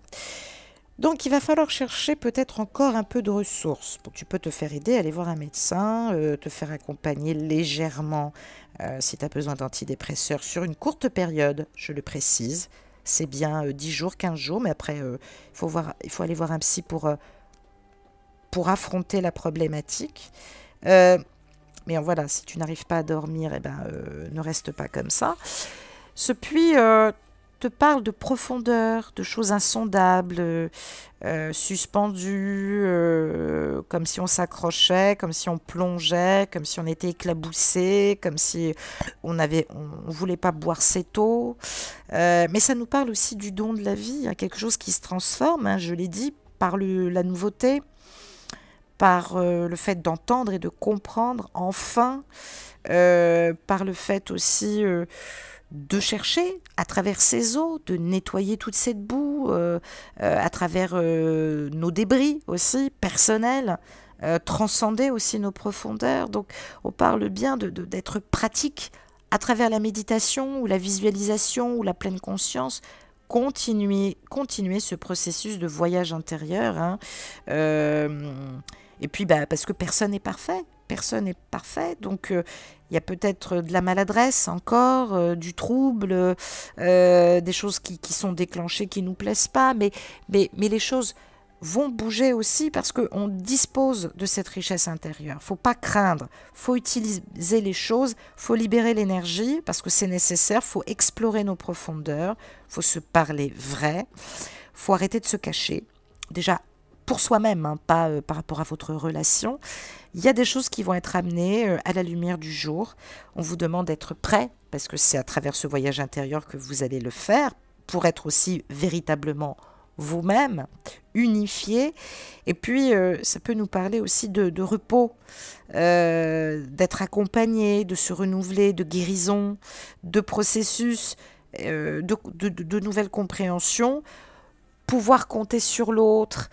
Donc, il va falloir chercher peut-être encore un peu de ressources. Bon, tu peux te faire aider, aller voir un médecin, te faire accompagner légèrement si tu as besoin d'antidépresseurs sur une courte période, je le précise. C'est bien 10 jours, 15 jours, mais après, il faut aller voir un psy pour affronter la problématique. Mais voilà, si tu n'arrives pas à dormir, eh ben, ne reste pas comme ça. Ce puits te parle de profondeur, de choses insondables, suspendues, comme si on s'accrochait, comme si on plongeait, comme si on était éclaboussé, comme si on voulait pas boire cette eau. Mais ça nous parle aussi du don de la vie, hein, quelque chose qui se transforme, hein, je l'ai dit, par la nouveauté, par le fait d'entendre et de comprendre, enfin, par le fait aussi de chercher à travers ces eaux, de nettoyer toute cette boue, à travers nos débris aussi personnels, transcender aussi nos profondeurs. Donc on parle bien d'être pratique à travers la méditation ou la visualisation ou la pleine conscience. Continuer ce processus de voyage intérieur, hein. Et puis parce que personne n'est parfait. Personne n'est parfait, donc il y a peut-être de la maladresse encore, du trouble, des choses qui sont déclenchées qui ne nous plaisent pas, mais les choses vont bouger aussi parce qu'on dispose de cette richesse intérieure. Faut pas craindre, faut utiliser les choses, faut libérer l'énergie parce que c'est nécessaire, faut explorer nos profondeurs, faut se parler vrai, faut arrêter de se cacher. Déjà, pour soi-même, hein, pas par rapport à votre relation. Il y a des choses qui vont être amenées à la lumière du jour. On vous demande d'être prêt, parce que c'est à travers ce voyage intérieur que vous allez le faire, pour être aussi véritablement vous-même, unifié. Et puis, ça peut nous parler aussi de repos, d'être accompagné, de se renouveler, de guérison, de processus, de nouvelles compréhensions, pouvoir compter sur l'autre,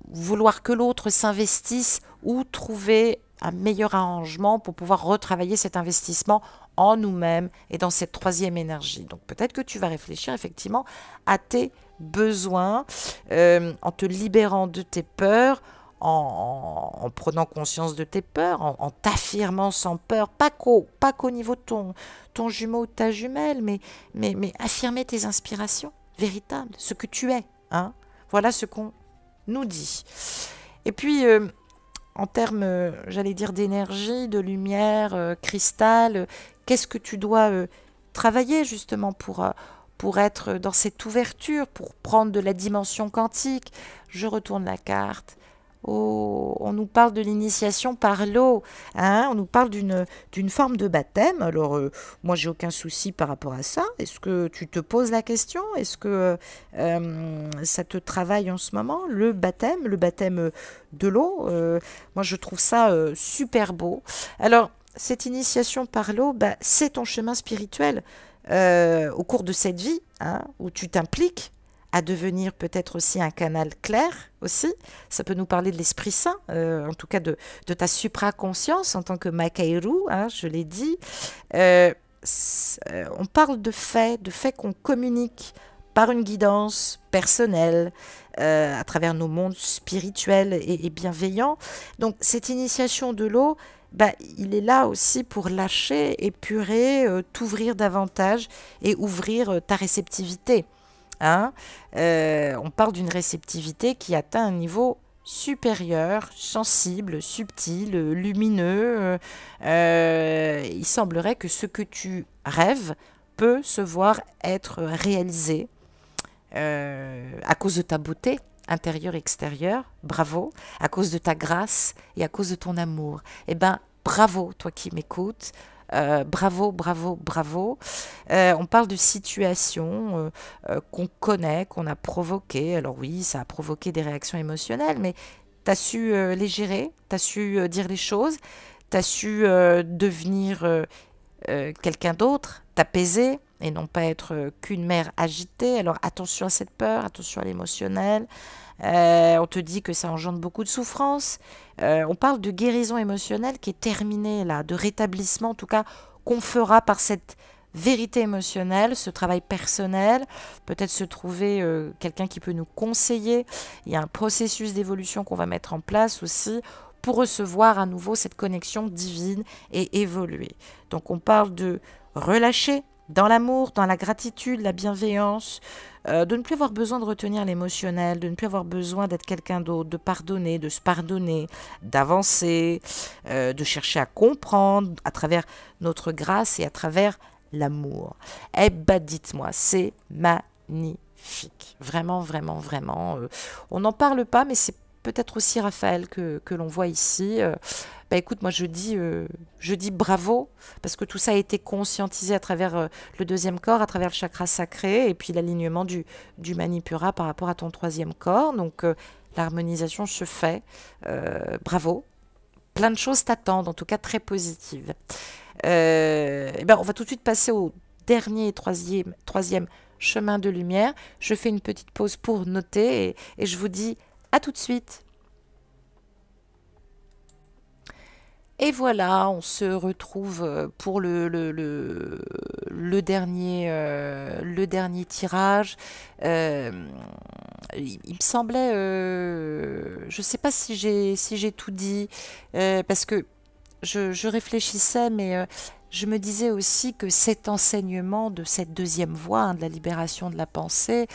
vouloir que l'autre s'investisse ou trouver un meilleur arrangement pour pouvoir retravailler cet investissement en nous-mêmes et dans cette troisième énergie. Donc peut-être que tu vas réfléchir effectivement à tes besoins en te libérant de tes peurs, en prenant conscience de tes peurs, en t'affirmant sans peur, pas qu'au niveau de ton jumeau ou de ta jumelle, mais affirmer tes inspirations véritables, ce que tu es, hein. Voilà ce qu'on nous dit. Et puis, en termes, j'allais dire, d'énergie, de lumière, cristal, qu'est-ce que tu dois travailler justement pour être dans cette ouverture, pour prendre de la dimension quantique? Je retourne la carte. Oh, on nous parle de l'initiation par l'eau, hein, on nous parle d'une forme de baptême. Alors, moi, j'ai aucun souci par rapport à ça. Est-ce que tu te poses la question? Est-ce que ça te travaille en ce moment, le baptême de l'eau? Moi, je trouve ça super beau. Alors, cette initiation par l'eau, c'est ton chemin spirituel au cours de cette vie, hein, où tu t'impliques à devenir peut-être aussi un canal clair aussi. Ça peut nous parler de l'Esprit Saint, en tout cas de ta supraconscience en tant que Makairu, hein, je l'ai dit. On parle de faits qu'on communique par une guidance personnelle, à travers nos mondes spirituels et bienveillants. Donc cette initiation de l'eau, il est là aussi pour lâcher, épurer, t'ouvrir davantage et ouvrir ta réceptivité. Hein, on parle d'une réceptivité qui atteint un niveau supérieur, sensible, subtil, lumineux. Il semblerait que ce que tu rêves peut se voir être réalisé à cause de ta beauté intérieure et extérieure. Bravo. À cause de ta grâce et à cause de ton amour. Eh bien, bravo, toi qui m'écoutes. Bravo, bravo, bravo. On parle de situations qu'on connaît, qu'on a provoquées. Alors oui, ça a provoqué des réactions émotionnelles, mais tu as su les gérer, tu as su dire les choses, tu as su devenir quelqu'un d'autre, t'apaiser et non pas être qu'une mère agitée. Alors attention à cette peur, attention à l'émotionnel. On te dit que ça engendre beaucoup de souffrance. On parle de guérison émotionnelle qui est terminée là, de rétablissement en tout cas qu'on fera par cette vérité émotionnelle, ce travail personnel, peut-être se trouver quelqu'un qui peut nous conseiller. Il y a un processus d'évolution qu'on va mettre en place aussi pour recevoir à nouveau cette connexion divine et évoluer. Donc on parle de relâcher dans l'amour, dans la gratitude, la bienveillance, de ne plus avoir besoin de retenir l'émotionnel, de ne plus avoir besoin d'être quelqu'un d'autre, de pardonner, de se pardonner, d'avancer, de chercher à comprendre à travers notre grâce et à travers l'amour. Eh ben dites-moi, c'est magnifique. Vraiment, vraiment, vraiment. On n'en parle pas, mais c'est peut-être aussi Raphaël que l'on voit ici. Écoute, moi je dis bravo, parce que tout ça a été conscientisé à travers le deuxième corps, à travers le chakra sacré, et puis l'alignement du Manipura par rapport à ton troisième corps. Donc l'harmonisation se fait. Bravo. Plein de choses t'attendent, en tout cas très positives. Et ben, on va tout de suite passer au dernier et troisième chemin de lumière. Je fais une petite pause pour noter et je vous dis à tout de suite. Et voilà, on se retrouve pour le dernier tirage. Il me semblait, je ne sais pas si j'ai tout dit, parce que je réfléchissais, mais je me disais aussi que cet enseignement de cette deuxième voie, hein, de la libération de la pensée,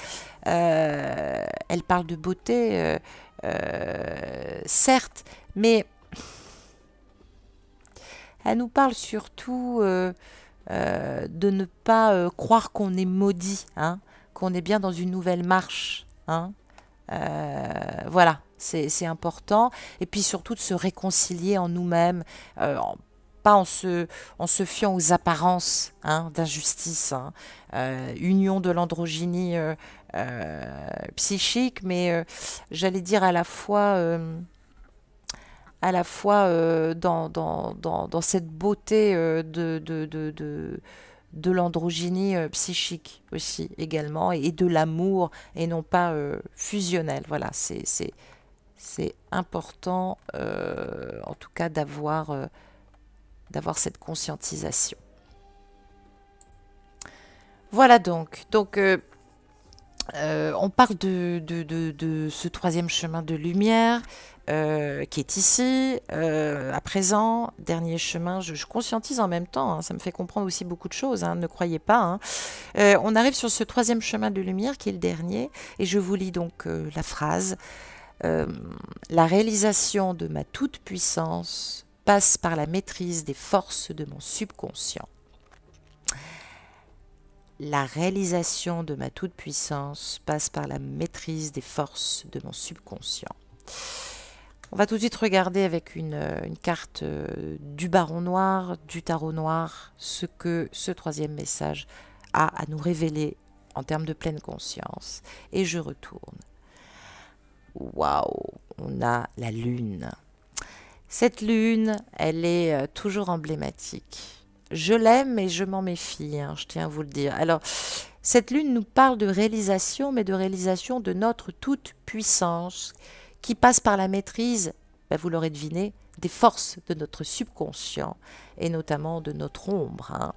elle parle de beauté, certes, mais elle nous parle surtout de ne pas croire qu'on est maudit, hein, qu'on est bien dans une nouvelle marche. Hein. Voilà, c'est important. Et puis surtout de se réconcilier en nous-mêmes, pas en se fiant aux apparences, hein, d'injustice. Hein. Union de l'androgynie psychique, mais j'allais dire à la fois dans cette beauté de l'androgynie psychique aussi également, et de l'amour, et non pas fusionnel. Voilà, c'est important en tout cas d'avoir cette conscientisation. Voilà donc on parle de ce troisième chemin de lumière qui est ici, à présent, dernier chemin. Je conscientise en même temps, hein, ça me fait comprendre aussi beaucoup de choses, hein, ne croyez pas. Hein. On arrive sur ce troisième chemin de lumière qui est le dernier, et je vous lis donc la phrase. La réalisation de ma toute-puissance passe par la maîtrise des forces de mon subconscient. La réalisation de ma toute-puissance passe par la maîtrise des forces de mon subconscient. On va tout de suite regarder avec une carte du baron noir, du tarot noir, ce que ce troisième message a à nous révéler en termes de pleine conscience. Et je retourne. Waouh, on a la lune. Cette lune, elle est toujours emblématique. Je l'aime, mais je m'en méfie, hein, je tiens à vous le dire. Alors, cette lune nous parle de réalisation, mais de réalisation de notre toute-puissance, qui passe par la maîtrise, ben vous l'aurez deviné, des forces de notre subconscient, et notamment de notre ombre.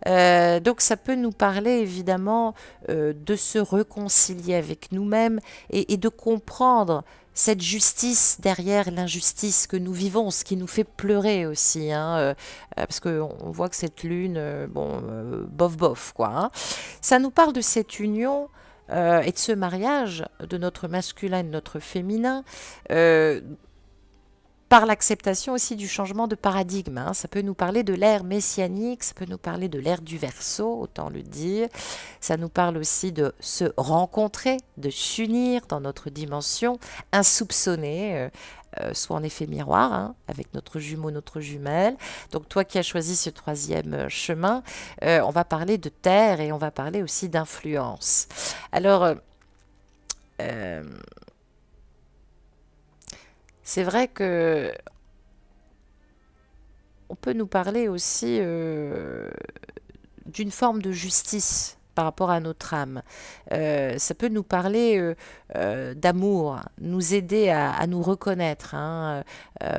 Hein. Donc ça peut nous parler évidemment de se réconcilier avec nous-mêmes et de comprendre cette justice derrière l'injustice que nous vivons, ce qui nous fait pleurer aussi, hein, parce qu'on voit que cette lune, bof bof, quoi. Hein. Ça nous parle de cette union et de ce mariage de notre masculin et de notre féminin, par l'acceptation aussi du changement de paradigme. Hein. Ça peut nous parler de l'ère messianique, ça peut nous parler de l'ère du Verseau, autant le dire. Ça nous parle aussi de se rencontrer, de s'unir dans notre dimension insoupçonnée, soit en effet miroir, hein, avec notre jumeau, notre jumelle. Donc toi qui as choisi ce troisième chemin, on va parler de terre et on va parler aussi d'influence. Alors, c'est vrai que on peut nous parler aussi d'une forme de justice par rapport à notre âme. Ça peut nous parler d'amour, nous aider à nous reconnaître, hein,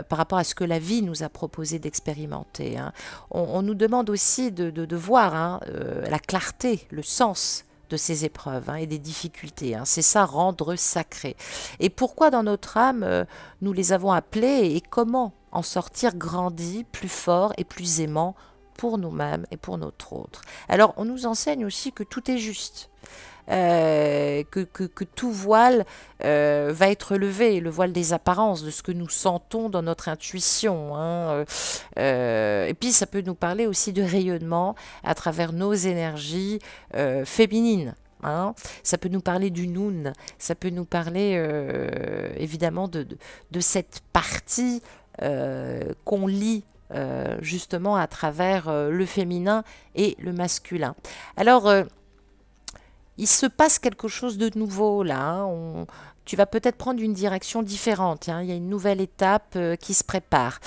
par rapport à ce que la vie nous a proposé d'expérimenter. Hein. On nous demande aussi de voir, hein, la clarté, le sens de ces épreuves, hein, et des difficultés. Hein. C'est ça, rendre sacré. Et pourquoi dans notre âme, nous les avons appelés, et comment en sortir grandi, plus fort et plus aimant pour nous-mêmes et pour notre autre. Alors, on nous enseigne aussi que tout est juste. Que tout voile va être levé, le voile des apparences, de ce que nous sentons dans notre intuition. Hein, et puis ça peut nous parler aussi de rayonnement à travers nos énergies féminines. Hein. Ça peut nous parler du Noun, ça peut nous parler évidemment de cette partie qu'on lit justement à travers le féminin et le masculin. Alors, il se passe quelque chose de nouveau là, hein. Tu vas peut-être prendre une direction différente, hein. Il y a une nouvelle étape qui se prépare.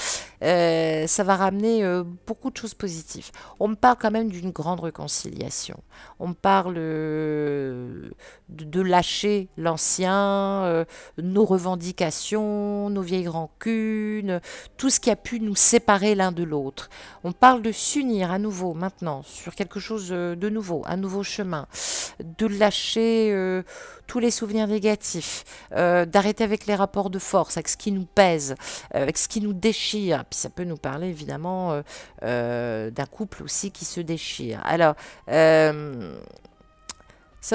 Ça va ramener beaucoup de choses positives. On me parle quand même d'une grande réconciliation. On me parle de lâcher l'ancien, nos revendications, nos vieilles rancunes, tout ce qui a pu nous séparer l'un de l'autre. On parle de s'unir à nouveau maintenant sur quelque chose de nouveau, un nouveau chemin, de lâcher tous les souvenirs négatifs, d'arrêter avec les rapports de force, avec ce qui nous pèse, avec ce qui nous déchire. Puis ça peut nous parler évidemment d'un couple aussi qui se déchire. Alors, ça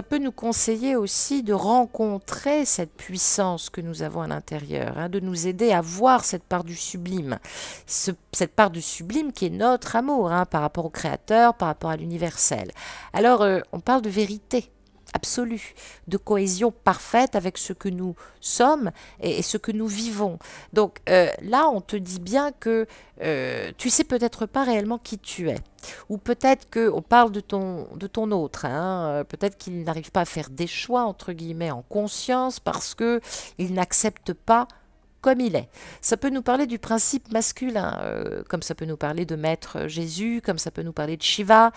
peut nous conseiller aussi de rencontrer cette puissance que nous avons à l'intérieur, hein, de nous aider à voir cette part du sublime, cette part du sublime qui est notre amour, hein, par rapport au Créateur, par rapport à l'universel. Alors, on parle de vérité absolue, de cohésion parfaite avec ce que nous sommes et ce que nous vivons. Donc là, on te dit bien que tu sais peut-être pas réellement qui tu es. Ou peut-être qu'on parle de ton autre, hein. Peut-être qu'il n'arrive pas à faire des choix, entre guillemets, en conscience parce qu'il n'accepte pas comme il est. Ça peut nous parler du principe masculin, comme ça peut nous parler de Maître Jésus, comme ça peut nous parler de Shiva.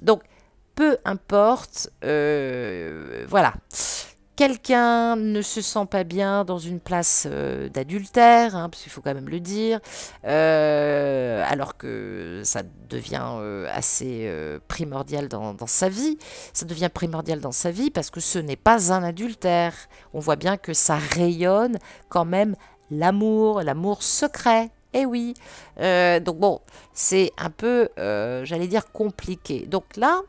Donc, peu importe, voilà. Quelqu'un ne se sent pas bien dans une place d'adultère, hein, parce qu'il faut quand même le dire, alors que ça devient assez primordial dans sa vie. Ça devient primordial dans sa vie parce que ce n'est pas un adultère. On voit bien que ça rayonne quand même l'amour secret. Eh oui, donc bon, c'est un peu, j'allais dire, compliqué. Donc là,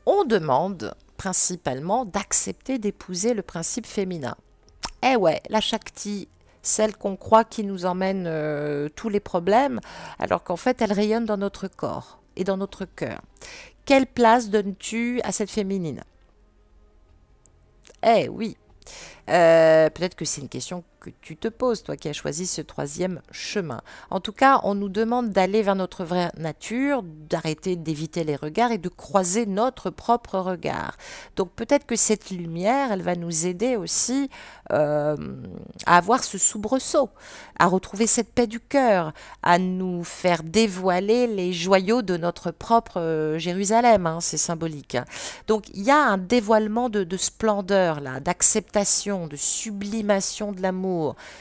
on demande principalement d'accepter d'épouser le principe féminin. Eh ouais, la Shakti, celle qu'on croit qui nous emmène tous les problèmes, alors qu'en fait elle rayonne dans notre corps et dans notre cœur. Quelle place donnes-tu à cette féminine? Eh oui, peut-être que c'est une question que tu te poses, toi qui as choisi ce troisième chemin. En tout cas, on nous demande d'aller vers notre vraie nature, d'arrêter d'éviter les regards et de croiser notre propre regard. Donc peut-être que cette lumière, elle va nous aider aussi à avoir ce soubresaut, à retrouver cette paix du cœur, à nous faire dévoiler les joyaux de notre propre Jérusalem, hein, c'est symbolique. Hein. Donc il y a un dévoilement de splendeur, là, d'acceptation, de sublimation de l'amour,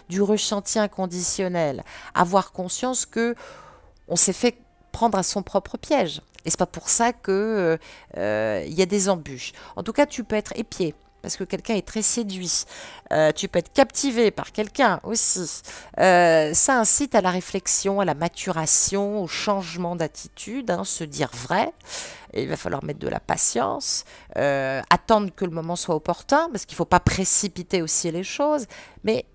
du ressenti inconditionnel, avoir conscience que on s'est fait prendre à son propre piège. Et c'est pas pour ça que y a des embûches. En tout cas, tu peux être épié parce que quelqu'un est très séduit. Tu peux être captivé par quelqu'un aussi. Ça incite à la réflexion, à la maturation, au changement d'attitude, hein, se dire vrai. Et il va falloir mettre de la patience, attendre que le moment soit opportun, parce qu'il ne faut pas précipiter aussi les choses. Mais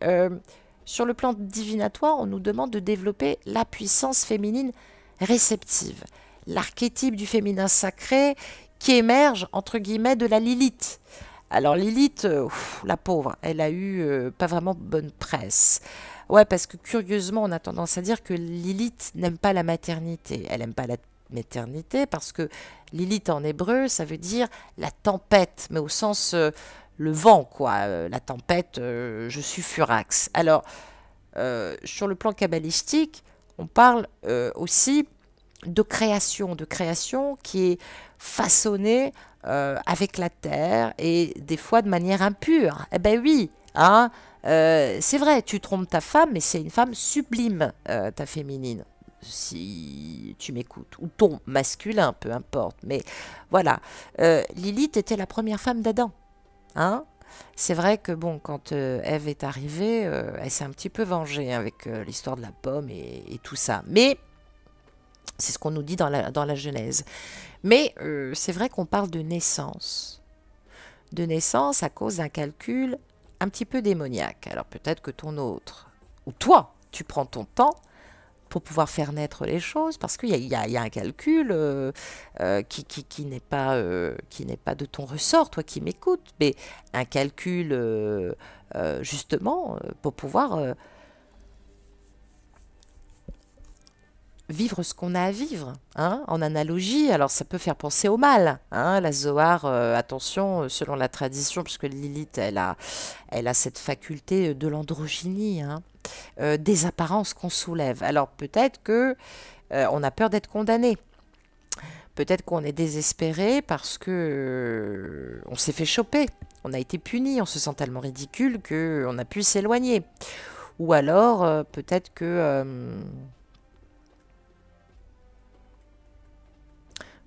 sur le plan divinatoire, on nous demande de développer la puissance féminine réceptive. L'archétype du féminin sacré qui émerge, entre guillemets, de la Lilith. Alors Lilith, la pauvre, elle a eu pas vraiment bonne presse. Ouais, parce que curieusement, on a tendance à dire que Lilith n'aime pas la maternité. Elle n'aime pas la maternité parce que Lilith en hébreu, ça veut dire la tempête, mais au sens le vent, quoi. La tempête, je suis furax. Alors, sur le plan kabbalistique, on parle aussi de création qui est façonnée avec la terre et des fois de manière impure. Eh ben oui, hein, c'est vrai, tu trompes ta femme, mais c'est une femme sublime, ta féminine, si tu m'écoutes, ou ton masculin, peu importe. Mais voilà, Lilith était la première femme d'Adam. Hein. C'est vrai que bon, quand Ève est arrivée, elle s'est un petit peu vengée avec l'histoire de la pomme et tout ça. Mais c'est ce qu'on nous dit dans la Genèse. Mais c'est vrai qu'on parle de naissance. De naissance à cause d'un calcul un petit peu démoniaque. Alors peut-être que ton autre, ou toi, tu prends ton temps pour pouvoir faire naître les choses, parce qu'il y a un calcul qui n'est pas de ton ressort, toi qui m'écoutes, mais un calcul justement pour pouvoir vivre ce qu'on a à vivre, hein, en analogie. Alors ça peut faire penser au mal, hein, la Zohar, attention, selon la tradition, puisque Lilith, elle a cette faculté de l'androgynie, hein, des apparences qu'on soulève. Alors peut-être que on a peur d'être condamné. Peut-être qu'on est désespéré parce que on s'est fait choper, on a été puni, on se sent tellement ridicule qu'on a pu s'éloigner. Ou alors peut-être que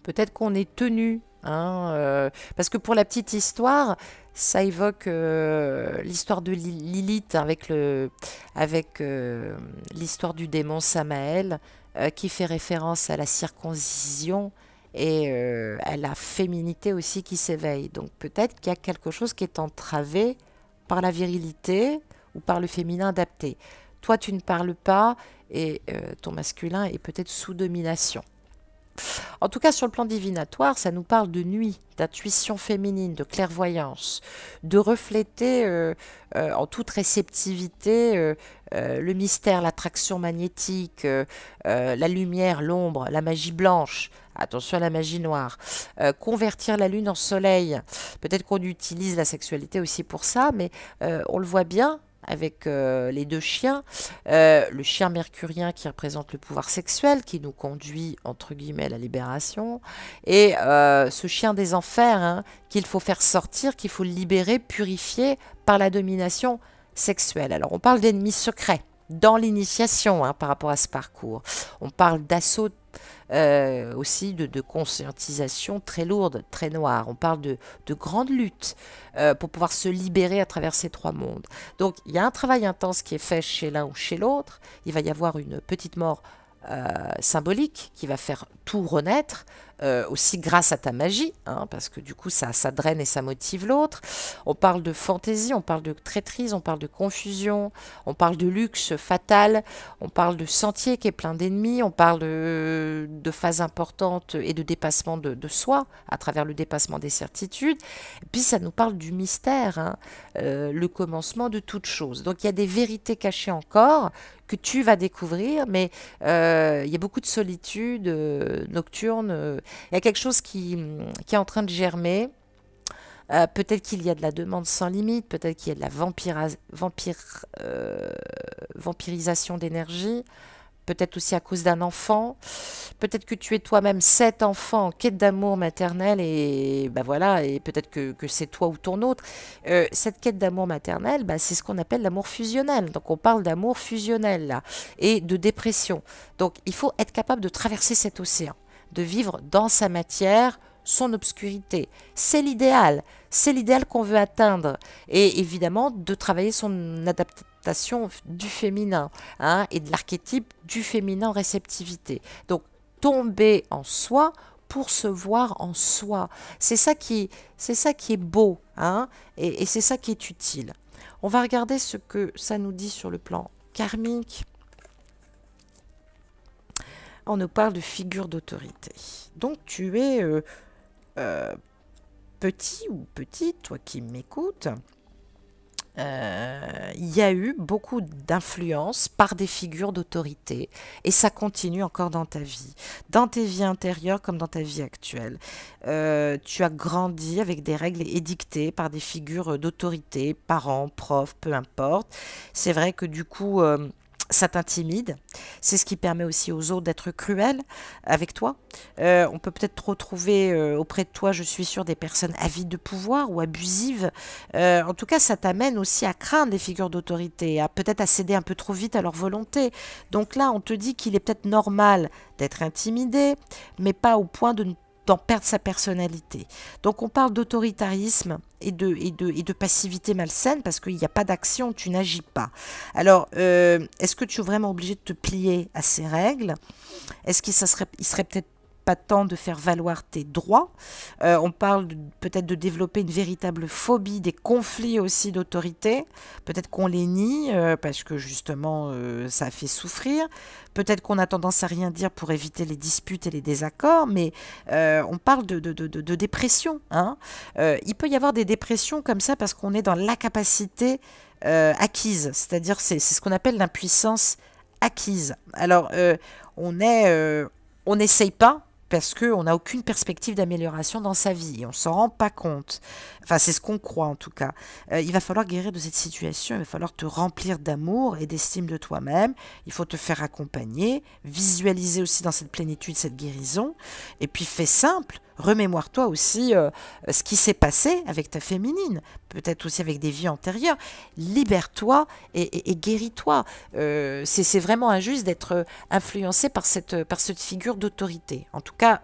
peut-être qu'on est tenu, hein, parce que pour la petite histoire, ça évoque l'histoire de Lilith avec l'histoire du démon Samaël, qui fait référence à la circoncision et à la féminité aussi qui s'éveille. Donc peut-être qu'il y a quelque chose qui est entravé par la virilité ou par le féminin adapté. Toi, tu ne parles pas et ton masculin est peut-être sous domination. En tout cas, sur le plan divinatoire, ça nous parle de nuit, d'intuition féminine, de clairvoyance, de refléter en toute réceptivité le mystère, l'attraction magnétique, la lumière, l'ombre, la magie blanche. Attention à la magie noire. Convertir la lune en soleil. Peut-être qu'on utilise la sexualité aussi pour ça, mais on le voit bien avec les deux chiens, le chien mercurien qui représente le pouvoir sexuel, qui nous conduit, entre guillemets, à la libération, et ce chien des enfers, hein, qu'il faut faire sortir, qu'il faut libérer, purifier par la domination sexuelle. Alors on parle d'ennemis secrets dans l'initiation, hein, par rapport à ce parcours. On parle d'assaut aussi de conscientisation très lourde, très noire. On parle de grandes luttes pour pouvoir se libérer à travers ces trois mondes. Donc il y a un travail intense qui est fait chez l'un ou chez l'autre. Il va y avoir une petite mort symbolique qui va faire tout renaître, aussi grâce à ta magie, hein, parce que du coup ça draine et ça motive l'autre. On parle de fantaisie, on parle de traîtrise, on parle de confusion, on parle de luxe fatal, on parle de sentier qui est plein d'ennemis, on parle de phases importantes et de dépassement de soi à travers le dépassement des certitudes. Et puis ça nous parle du mystère, hein, le commencement de toute chose. Donc il y a des vérités cachées encore que tu vas découvrir, mais il y a beaucoup de solitude nocturne. Il y a quelque chose qui est en train de germer. Peut-être qu'il y a de la demande sans limite, peut-être qu'il y a de la vampirisation d'énergie, peut-être aussi à cause d'un enfant, peut-être que tu es toi-même cet enfant en quête d'amour maternel et ben voilà, et peut-être que c'est toi ou ton autre. Cette quête d'amour maternel, ben, c'est ce qu'on appelle l'amour fusionnel. Donc on parle d'amour fusionnel là et de dépression. Donc il faut être capable de traverser cet océan, de vivre dans sa matière son obscurité. C'est l'idéal qu'on veut atteindre. Et évidemment, de travailler son adaptation du féminin, hein, et de l'archétype du féminin en réceptivité. Donc, tomber en soi pour se voir en soi. C'est ça qui est beau, hein, et c'est ça qui est utile. On va regarder ce que ça nous dit sur le plan karmique. On nous parle de figure d'autorité. Donc, tu es petit ou petite, toi qui m'écoutes, il y a eu beaucoup d'influence par des figures d'autorité et ça continue encore dans ta vie, dans tes vies intérieures comme dans ta vie actuelle. Tu as grandi avec des règles édictées par des figures d'autorité, parents, profs, peu importe. C'est vrai que du coup, ça t'intimide. C'est ce qui permet aussi aux autres d'être cruels avec toi. On peut peut-être retrouver auprès de toi, je suis sûre, des personnes avides de pouvoir ou abusives. En tout cas, ça t'amène aussi à craindre les figures d'autorité, à peut-être à céder un peu trop vite à leur volonté. Donc là, on te dit qu'il est peut-être normal d'être intimidé, mais pas au point d'en perdre sa personnalité. Donc on parle d'autoritarisme et de passivité malsaine parce qu'il n'y a pas d'action, tu n'agis pas. Alors, est-ce que tu es vraiment obligé de te plier à ces règles? Est-ce qu'il serait peut-être pas temps de faire valoir tes droits? On parle peut-être de développer une véritable phobie des conflits aussi d'autorité. Peut-être qu'on les nie parce que justement ça fait souffrir. Peut-être qu'on a tendance à rien dire pour éviter les disputes et les désaccords, mais on parle de dépression, hein. Il peut y avoir des dépressions comme ça parce qu'on est dans l'incapacité acquise, c'est-à-dire c'est ce qu'on appelle l'impuissance acquise. Alors, on n'essaye pas parce qu'on n'a aucune perspective d'amélioration dans sa vie et on ne s'en rend pas compte. Enfin, c'est ce qu'on croit en tout cas. Il va falloir guérir de cette situation, il va falloir te remplir d'amour et d'estime de toi-même, il faut te faire accompagner, visualiser aussi dans cette plénitude cette guérison, et puis fais simple, remémore-toi aussi ce qui s'est passé avec ta féminine, peut-être aussi avec des vies antérieures, libère-toi et guéris-toi. C'est vraiment injuste d'être influencé par cette figure d'autorité. En tout cas,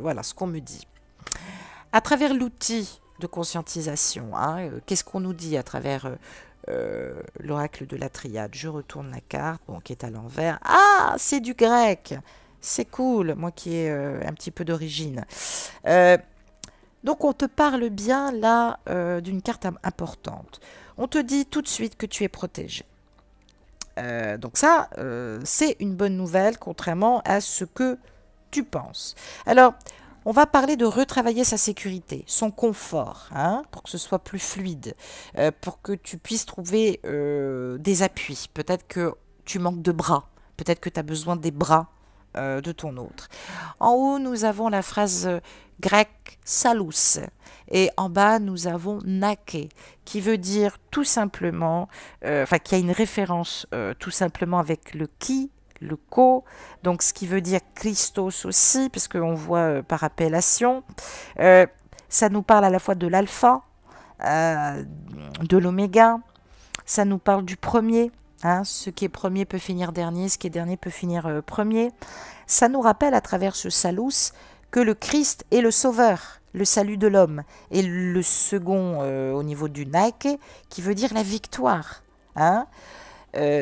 voilà ce qu'on me dit. À travers l'outil de conscientisation, hein, qu'est-ce qu'on nous dit à travers l'oracle de la triade? Je retourne la carte, bon, qui est à l'envers. Ah, c'est du grec. C'est cool, moi qui ai un petit peu d'origine. Donc on te parle bien là d'une carte importante. On te dit tout de suite que tu es protégé. Donc ça, c'est une bonne nouvelle, contrairement à ce que tu penses. Alors, on va parler de retravailler sa sécurité, son confort, hein, pour que ce soit plus fluide, pour que tu puisses trouver des appuis. Peut-être que tu manques de bras, peut-être que tu as besoin des bras de ton autre. En haut, nous avons la phrase grecque salus et en bas, nous avons nake, qui veut dire tout simplement, enfin qui a une référence tout simplement avec le qui, le ko, donc ce qui veut dire Christos aussi, parce qu'on voit par appellation. Ça nous parle à la fois de l'alpha, de l'oméga, ça nous parle du premier. Hein, ce qui est premier peut finir dernier, ce qui est dernier peut finir premier. Ça nous rappelle à travers ce salus que le Christ est le sauveur, le salut de l'homme. Et le second au niveau du Nike, qui veut dire la victoire. Hein.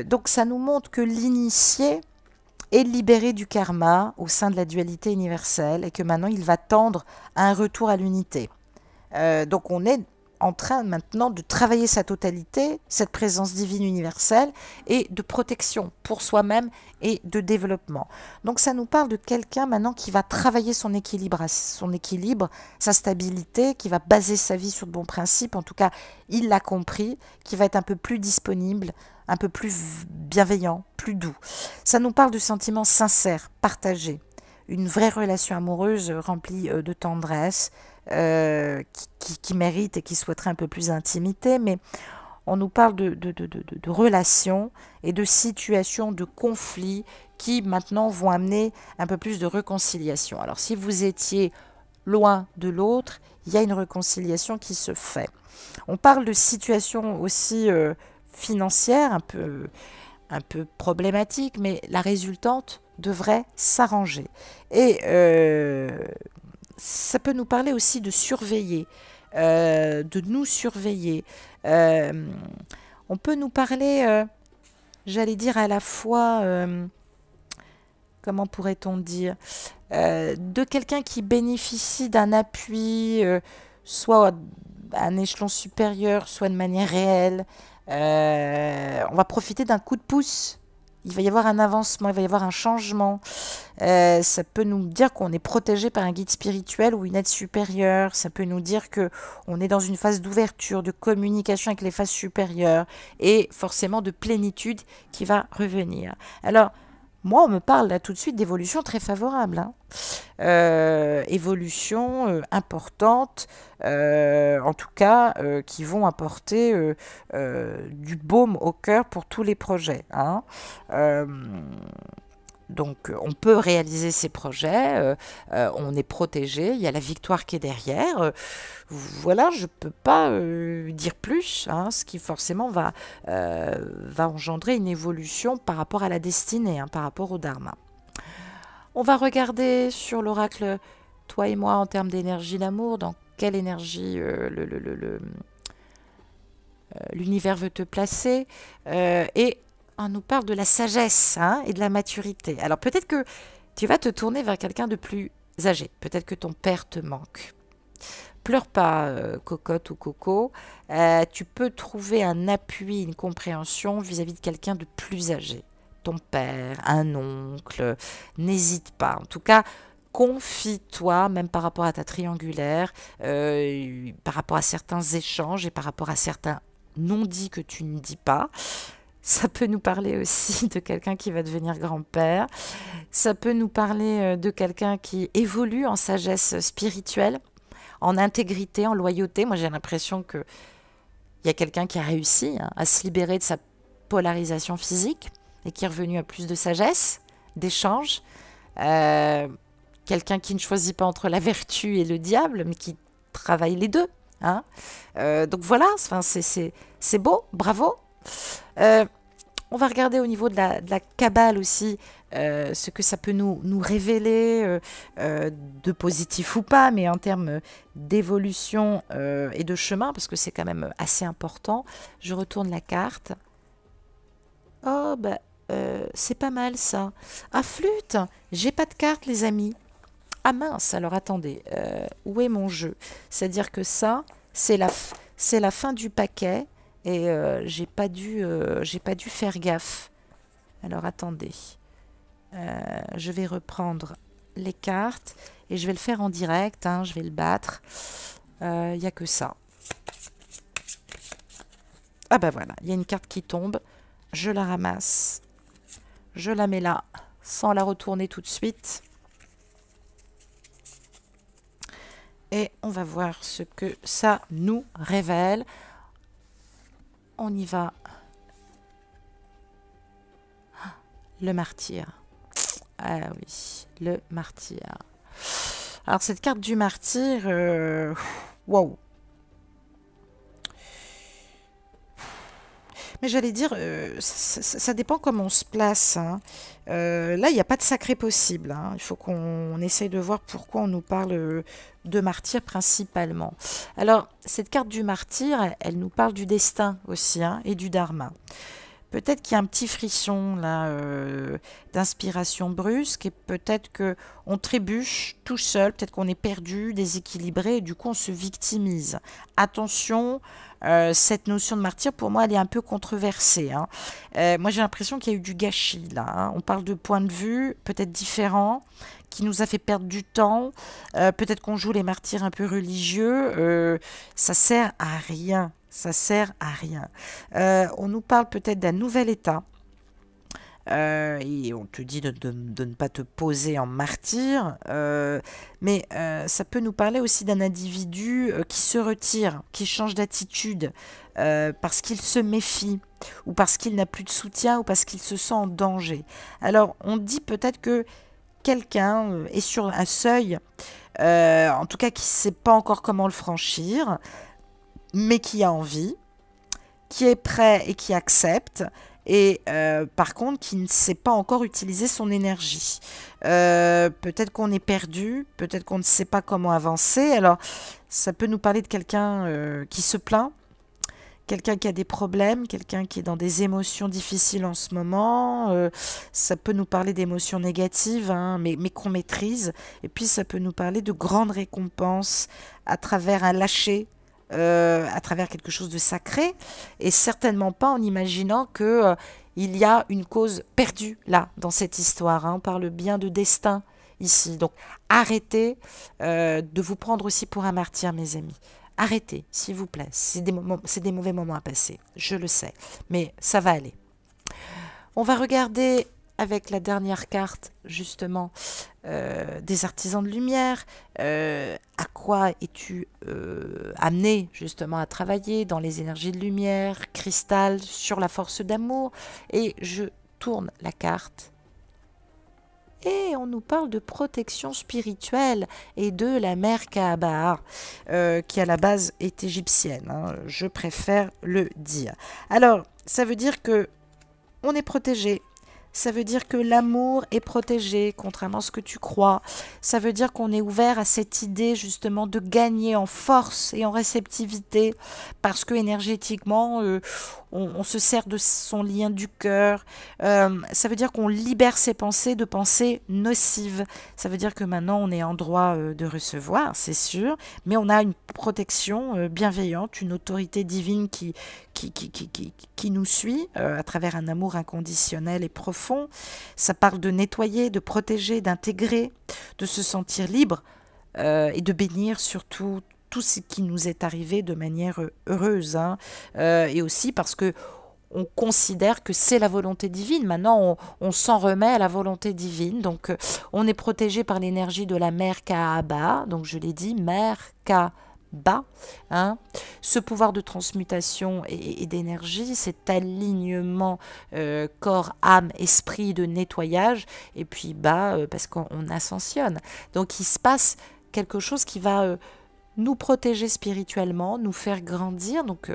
Donc ça nous montre que l'initié est libéré du karma au sein de la dualité universelle et que maintenant il va tendre à un retour à l'unité. Donc on est en train maintenant de travailler sa totalité, cette présence divine universelle et de protection pour soi-même et de développement. Donc ça nous parle de quelqu'un maintenant qui va travailler son équilibre, sa stabilité, qui va baser sa vie sur de bons principes, en tout cas il l'a compris, qui va être un peu plus disponible, un peu plus bienveillant, plus doux. Ça nous parle de sentiments sincères, partagés, une vraie relation amoureuse remplie de tendresse, qui mérite et qui souhaiterait un peu plus d'intimité, mais on nous parle de relations et de situations de conflits qui maintenant vont amener un peu plus de réconciliation. Alors si vous étiez loin de l'autre, il y a une réconciliation qui se fait. On parle de situations aussi financières un peu problématiques, mais la résultante devrait s'arranger. Et ça peut nous parler aussi de surveiller, de nous surveiller. On peut nous parler, j'allais dire à la fois, comment pourrait-on dire, de quelqu'un qui bénéficie d'un appui, soit à un échelon supérieur, soit de manière réelle. On va profiter d'un coup de pouce. Il va y avoir un avancement, il va y avoir un changement. Ça peut nous dire qu'on est protégé par un guide spirituel ou une aide supérieure. Ça peut nous dire qu'on est dans une phase d'ouverture, de communication avec les phases supérieures et forcément de plénitude qui va revenir. Alors, moi, on me parle là tout de suite d'évolution très favorable. Hein. Évolution importante, en tout cas, qui vont apporter du baume au cœur pour tous les projets. Hein. Donc, on peut réaliser ces projets, on est protégé, il y a la victoire qui est derrière. Voilà, je ne peux pas dire plus, hein, ce qui forcément va engendrer une évolution par rapport à la destinée, hein, par rapport au dharma. On va regarder sur l'oracle, toi et moi, en termes d'énergie d'amour, dans quelle énergie l'univers veut te placer, et on nous parle de la sagesse, hein, et de la maturité. Alors peut-être que tu vas te tourner vers quelqu'un de plus âgé. Peut-être que ton père te manque. Pleure pas, cocotte ou coco. Tu peux trouver un appui, une compréhension vis-à-vis de quelqu'un de plus âgé. Ton père, un oncle, n'hésite pas. En tout cas, confie-toi, même par rapport à ta triangulaire, par rapport à certains échanges et par rapport à certains non-dits que tu ne dis pas. Ça peut nous parler aussi de quelqu'un qui va devenir grand-père. Ça peut nous parler de quelqu'un qui évolue en sagesse spirituelle, en intégrité, en loyauté. Moi, j'ai l'impression qu'il y a quelqu'un qui a réussi à se libérer de sa polarisation physique et qui est revenu à plus de sagesse, d'échange. Euh, Quelqu'un qui ne choisit pas entre la vertu et le diable, mais qui travaille les deux. Hein. Donc voilà, enfin, c'est beau, bravo. Euh, on va regarder au niveau de la Kabbale aussi, ce que ça peut nous révéler, de positif ou pas, mais en termes d'évolution et de chemin, parce que c'est quand même assez important. Je retourne la carte. Oh, bah, c'est pas mal ça. Ah, flûte, j'ai pas de carte, les amis. Ah mince, alors attendez, où est mon jeu? C'est-à-dire que ça, c'est la fin du paquet et j'ai pas dû faire gaffe. Alors attendez, je vais reprendre les cartes et je vais le faire en direct, hein, je vais le battre. Il n'y a que ça. Ah bah voilà, il y a une carte qui tombe, je la ramasse, je la mets là sans la retourner tout de suite. Et on va voir ce que ça nous révèle. On y va. Le martyr. Ah oui, le martyr. Alors cette carte du martyr, wow. Mais j'allais dire, ça dépend comment on se place. Hein. Là, il n'y a pas de sacré possible. Hein. Il faut qu'on essaye de voir pourquoi on nous parle de martyr principalement. Alors, cette carte du martyr, elle nous parle du destin aussi, hein, et du dharma. Peut-être qu'il y a un petit frisson là d'inspiration brusque et peut-être qu'on trébuche tout seul, peut-être qu'on est perdu, déséquilibré et du coup on se victimise. Attention, cette notion de martyr pour moi elle est un peu controversée. Hein. Moi j'ai l'impression qu'il y a eu du gâchis là. Hein. On parle de points de vue peut-être différents qui nous a fait perdre du temps. Peut-être qu'on joue les martyrs un peu religieux. Ça sert à rien. Ça sert à rien. On nous parle peut-être d'un nouvel état. Et on te dit de ne pas te poser en martyr. Mais ça peut nous parler aussi d'un individu qui se retire, qui change d'attitude parce qu'il se méfie ou parce qu'il n'a plus de soutien ou parce qu'il se sent en danger. Alors on dit peut-être que quelqu'un est sur un seuil, en tout cas qui ne sait pas encore comment le franchir, mais qui a envie, qui est prêt et qui accepte, et par contre qui ne sait pas encore utiliser son énergie. Peut-être qu'on est perdu, peut-être qu'on ne sait pas comment avancer. Alors ça peut nous parler de quelqu'un qui se plaint, quelqu'un qui a des problèmes, quelqu'un qui est dans des émotions difficiles en ce moment. Ça peut nous parler d'émotions négatives, hein, mais qu'on maîtrise. Et puis ça peut nous parler de grandes récompenses à travers un lâcher, à travers quelque chose de sacré, et certainement pas en imaginant que il y a une cause perdue là, dans cette histoire. Hein. On parle bien de destin ici. Donc arrêtez de vous prendre aussi pour un martyr, mes amis. Arrêtez, s'il vous plaît. C'est des mauvais moments à passer, je le sais, mais ça va aller. On va regarder avec la dernière carte, justement, des artisans de lumière. À quoi es-tu amené, justement, à travailler dans les énergies de lumière, cristal, sur la force d'amour. Et je tourne la carte. Et on nous parle de protection spirituelle et de la mère Kaaba, qui à la base est égyptienne. Hein, je préfère le dire. Alors, ça veut dire que on est protégé. Ça veut dire que l'amour est protégé, contrairement à ce que tu crois. Ça veut dire qu'on est ouvert à cette idée justement de gagner en force et en réceptivité, parce que énergétiquement, on se sert de son lien du cœur. Ça veut dire qu'on libère ses pensées de pensées nocives. Ça veut dire que maintenant, on est en droit de recevoir, c'est sûr, mais on a une protection bienveillante, une autorité divine qui nous suit à travers un amour inconditionnel et profond. Ça parle de nettoyer, de protéger, d'intégrer, de se sentir libre et de bénir surtout tout ce qui nous est arrivé de manière heureuse. Hein. Et aussi parce que on considère que c'est la volonté divine. Maintenant, on s'en remet à la volonté divine. Donc, on est protégé par l'énergie de la mère Kaaba. Donc, je l'ai dit, mère Kaaba. Hein. Ce pouvoir de transmutation et d'énergie, cet alignement corps, âme, esprit, de nettoyage. Et puis, parce qu'on ascensionne. Donc, il se passe quelque chose qui va nous protéger spirituellement, nous faire grandir. Donc,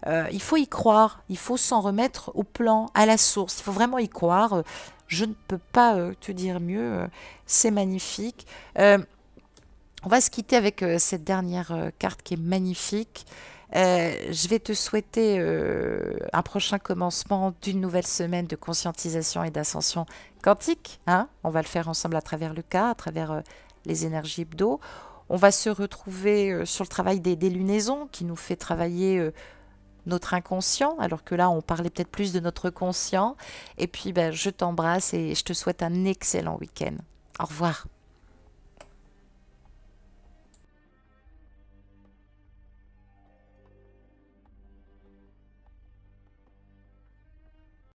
il faut y croire, il faut s'en remettre au plan, à la source. Il faut vraiment y croire. Je ne peux pas te dire mieux. C'est magnifique. On va se quitter avec cette dernière carte qui est magnifique. Je vais te souhaiter un prochain commencement d'une nouvelle semaine de conscientisation et d'ascension quantique. Hein, on va le faire ensemble à travers le cas, à travers les énergies hebdo. On va se retrouver sur le travail des lunaisons qui nous fait travailler notre inconscient, alors que là, on parlait peut-être plus de notre conscient. Et puis, je t'embrasse et je te souhaite un excellent week-end. Au revoir.